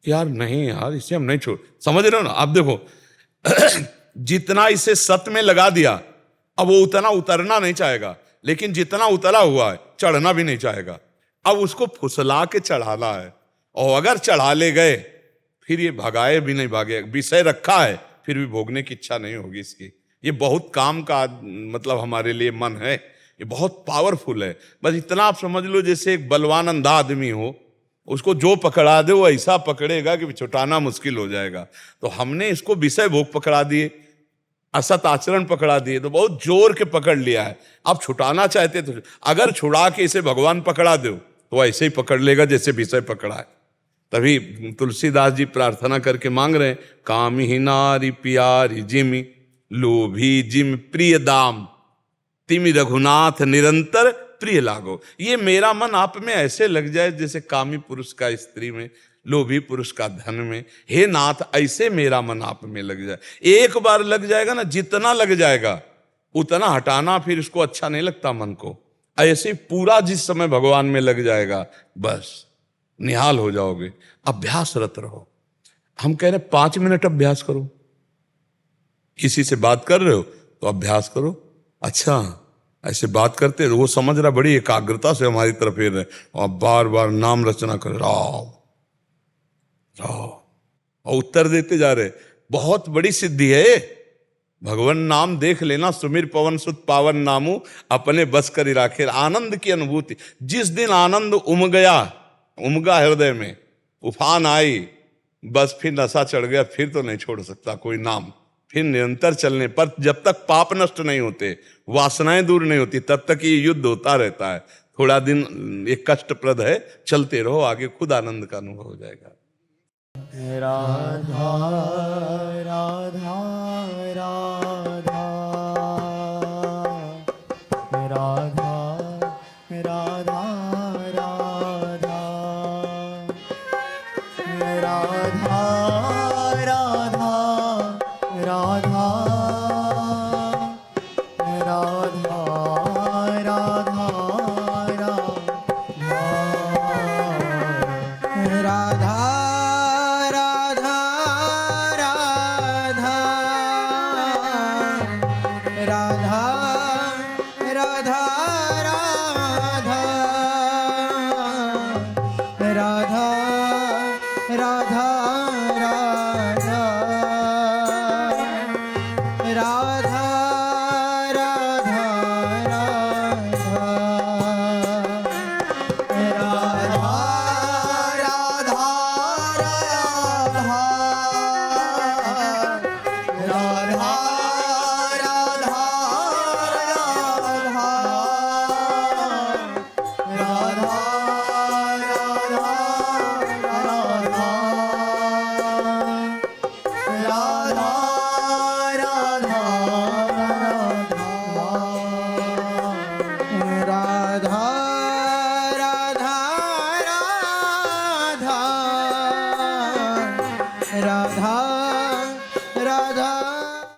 यार नहीं यार, इसे हम नहीं छोड़, समझ रहे हो ना। आप देखो जितना इसे सत में लगा दिया, अब वो उतना उतरना नहीं चाहेगा, लेकिन जितना उतरा हुआ है चढ़ना भी नहीं चाहेगा। अब उसको फुसला के चढ़ाना है, और अगर चढ़ा ले गए फिर ये भगाए भी नहीं भागे, विषय रखा है फिर भी भोगने की इच्छा नहीं होगी इसकी। ये बहुत काम का मतलब हमारे लिए मन है, ये बहुत पावरफुल है। बस इतना आप समझ लो, जैसे एक बलवान अंधा आदमी हो, उसको जो पकड़ा दे वो ऐसा पकड़ेगा कि छुटाना मुश्किल हो जाएगा। तो हमने इसको विषय भोग पकड़ा दिए, असत आचरण पकड़ा दिए, तो बहुत जोर के पकड़ लिया है। आप छुटाना चाहते तो अगर छुड़ा के इसे भगवान पकड़ा दो तो ऐसे ही पकड़ लेगा जैसे विषय पकड़ा है। तभी तुलसीदास जी प्रार्थना करके मांग रहे हैं, कामी नारी प्यारी जिमि लोभी जिम प्रिय दाम, तिमि रघुनाथ निरंतर प्रिय लागो। ये मेरा मन आप में ऐसे लग जाए जैसे कामी पुरुष का स्त्री में, लोभी पुरुष का धन में। हे नाथ, ऐसे मेरा मन आप में लग जाए। एक बार लग जाएगा ना, जितना लग जाएगा उतना हटाना फिर इसको अच्छा नहीं लगता मन को। ऐसे पूरा जिस समय भगवान में लग जाएगा, बस निहाल हो जाओगे। अभ्यासरत रहो। हम कह रहे 5 मिनट अभ्यास करो। किसी से बात कर रहे हो तो अभ्यास करो। अच्छा, ऐसे बात करते रहो, वो समझ रहा बड़ी एकाग्रता से हमारी तरफ फिर रहे, और बार बार नाम रचना कर राम राम, और उत्तर देते जा रहे, बहुत बड़ी सिद्धि है ये। भगवान नाम देख लेना, सुमिर पवन सुत पावन नामू अपने बस कर राखे। आनंद की अनुभूति, जिस दिन आनंद उमगा हृदय में, उफान आई, बस फिर नशा चढ़ गया, फिर तो नहीं छोड़ सकता कोई नाम। फिर निरंतर चलने पर, जब तक पाप नष्ट नहीं होते, वासनाएं दूर नहीं होती, तब तक ये युद्ध होता रहता है। थोड़ा दिन एक कष्टप्रद है, चलते रहो, आगे खुद आनंद का अनुभव हो जाएगा।
राधा राधा राधा राधा राधा राधा राधा राधा राधा राधा राधा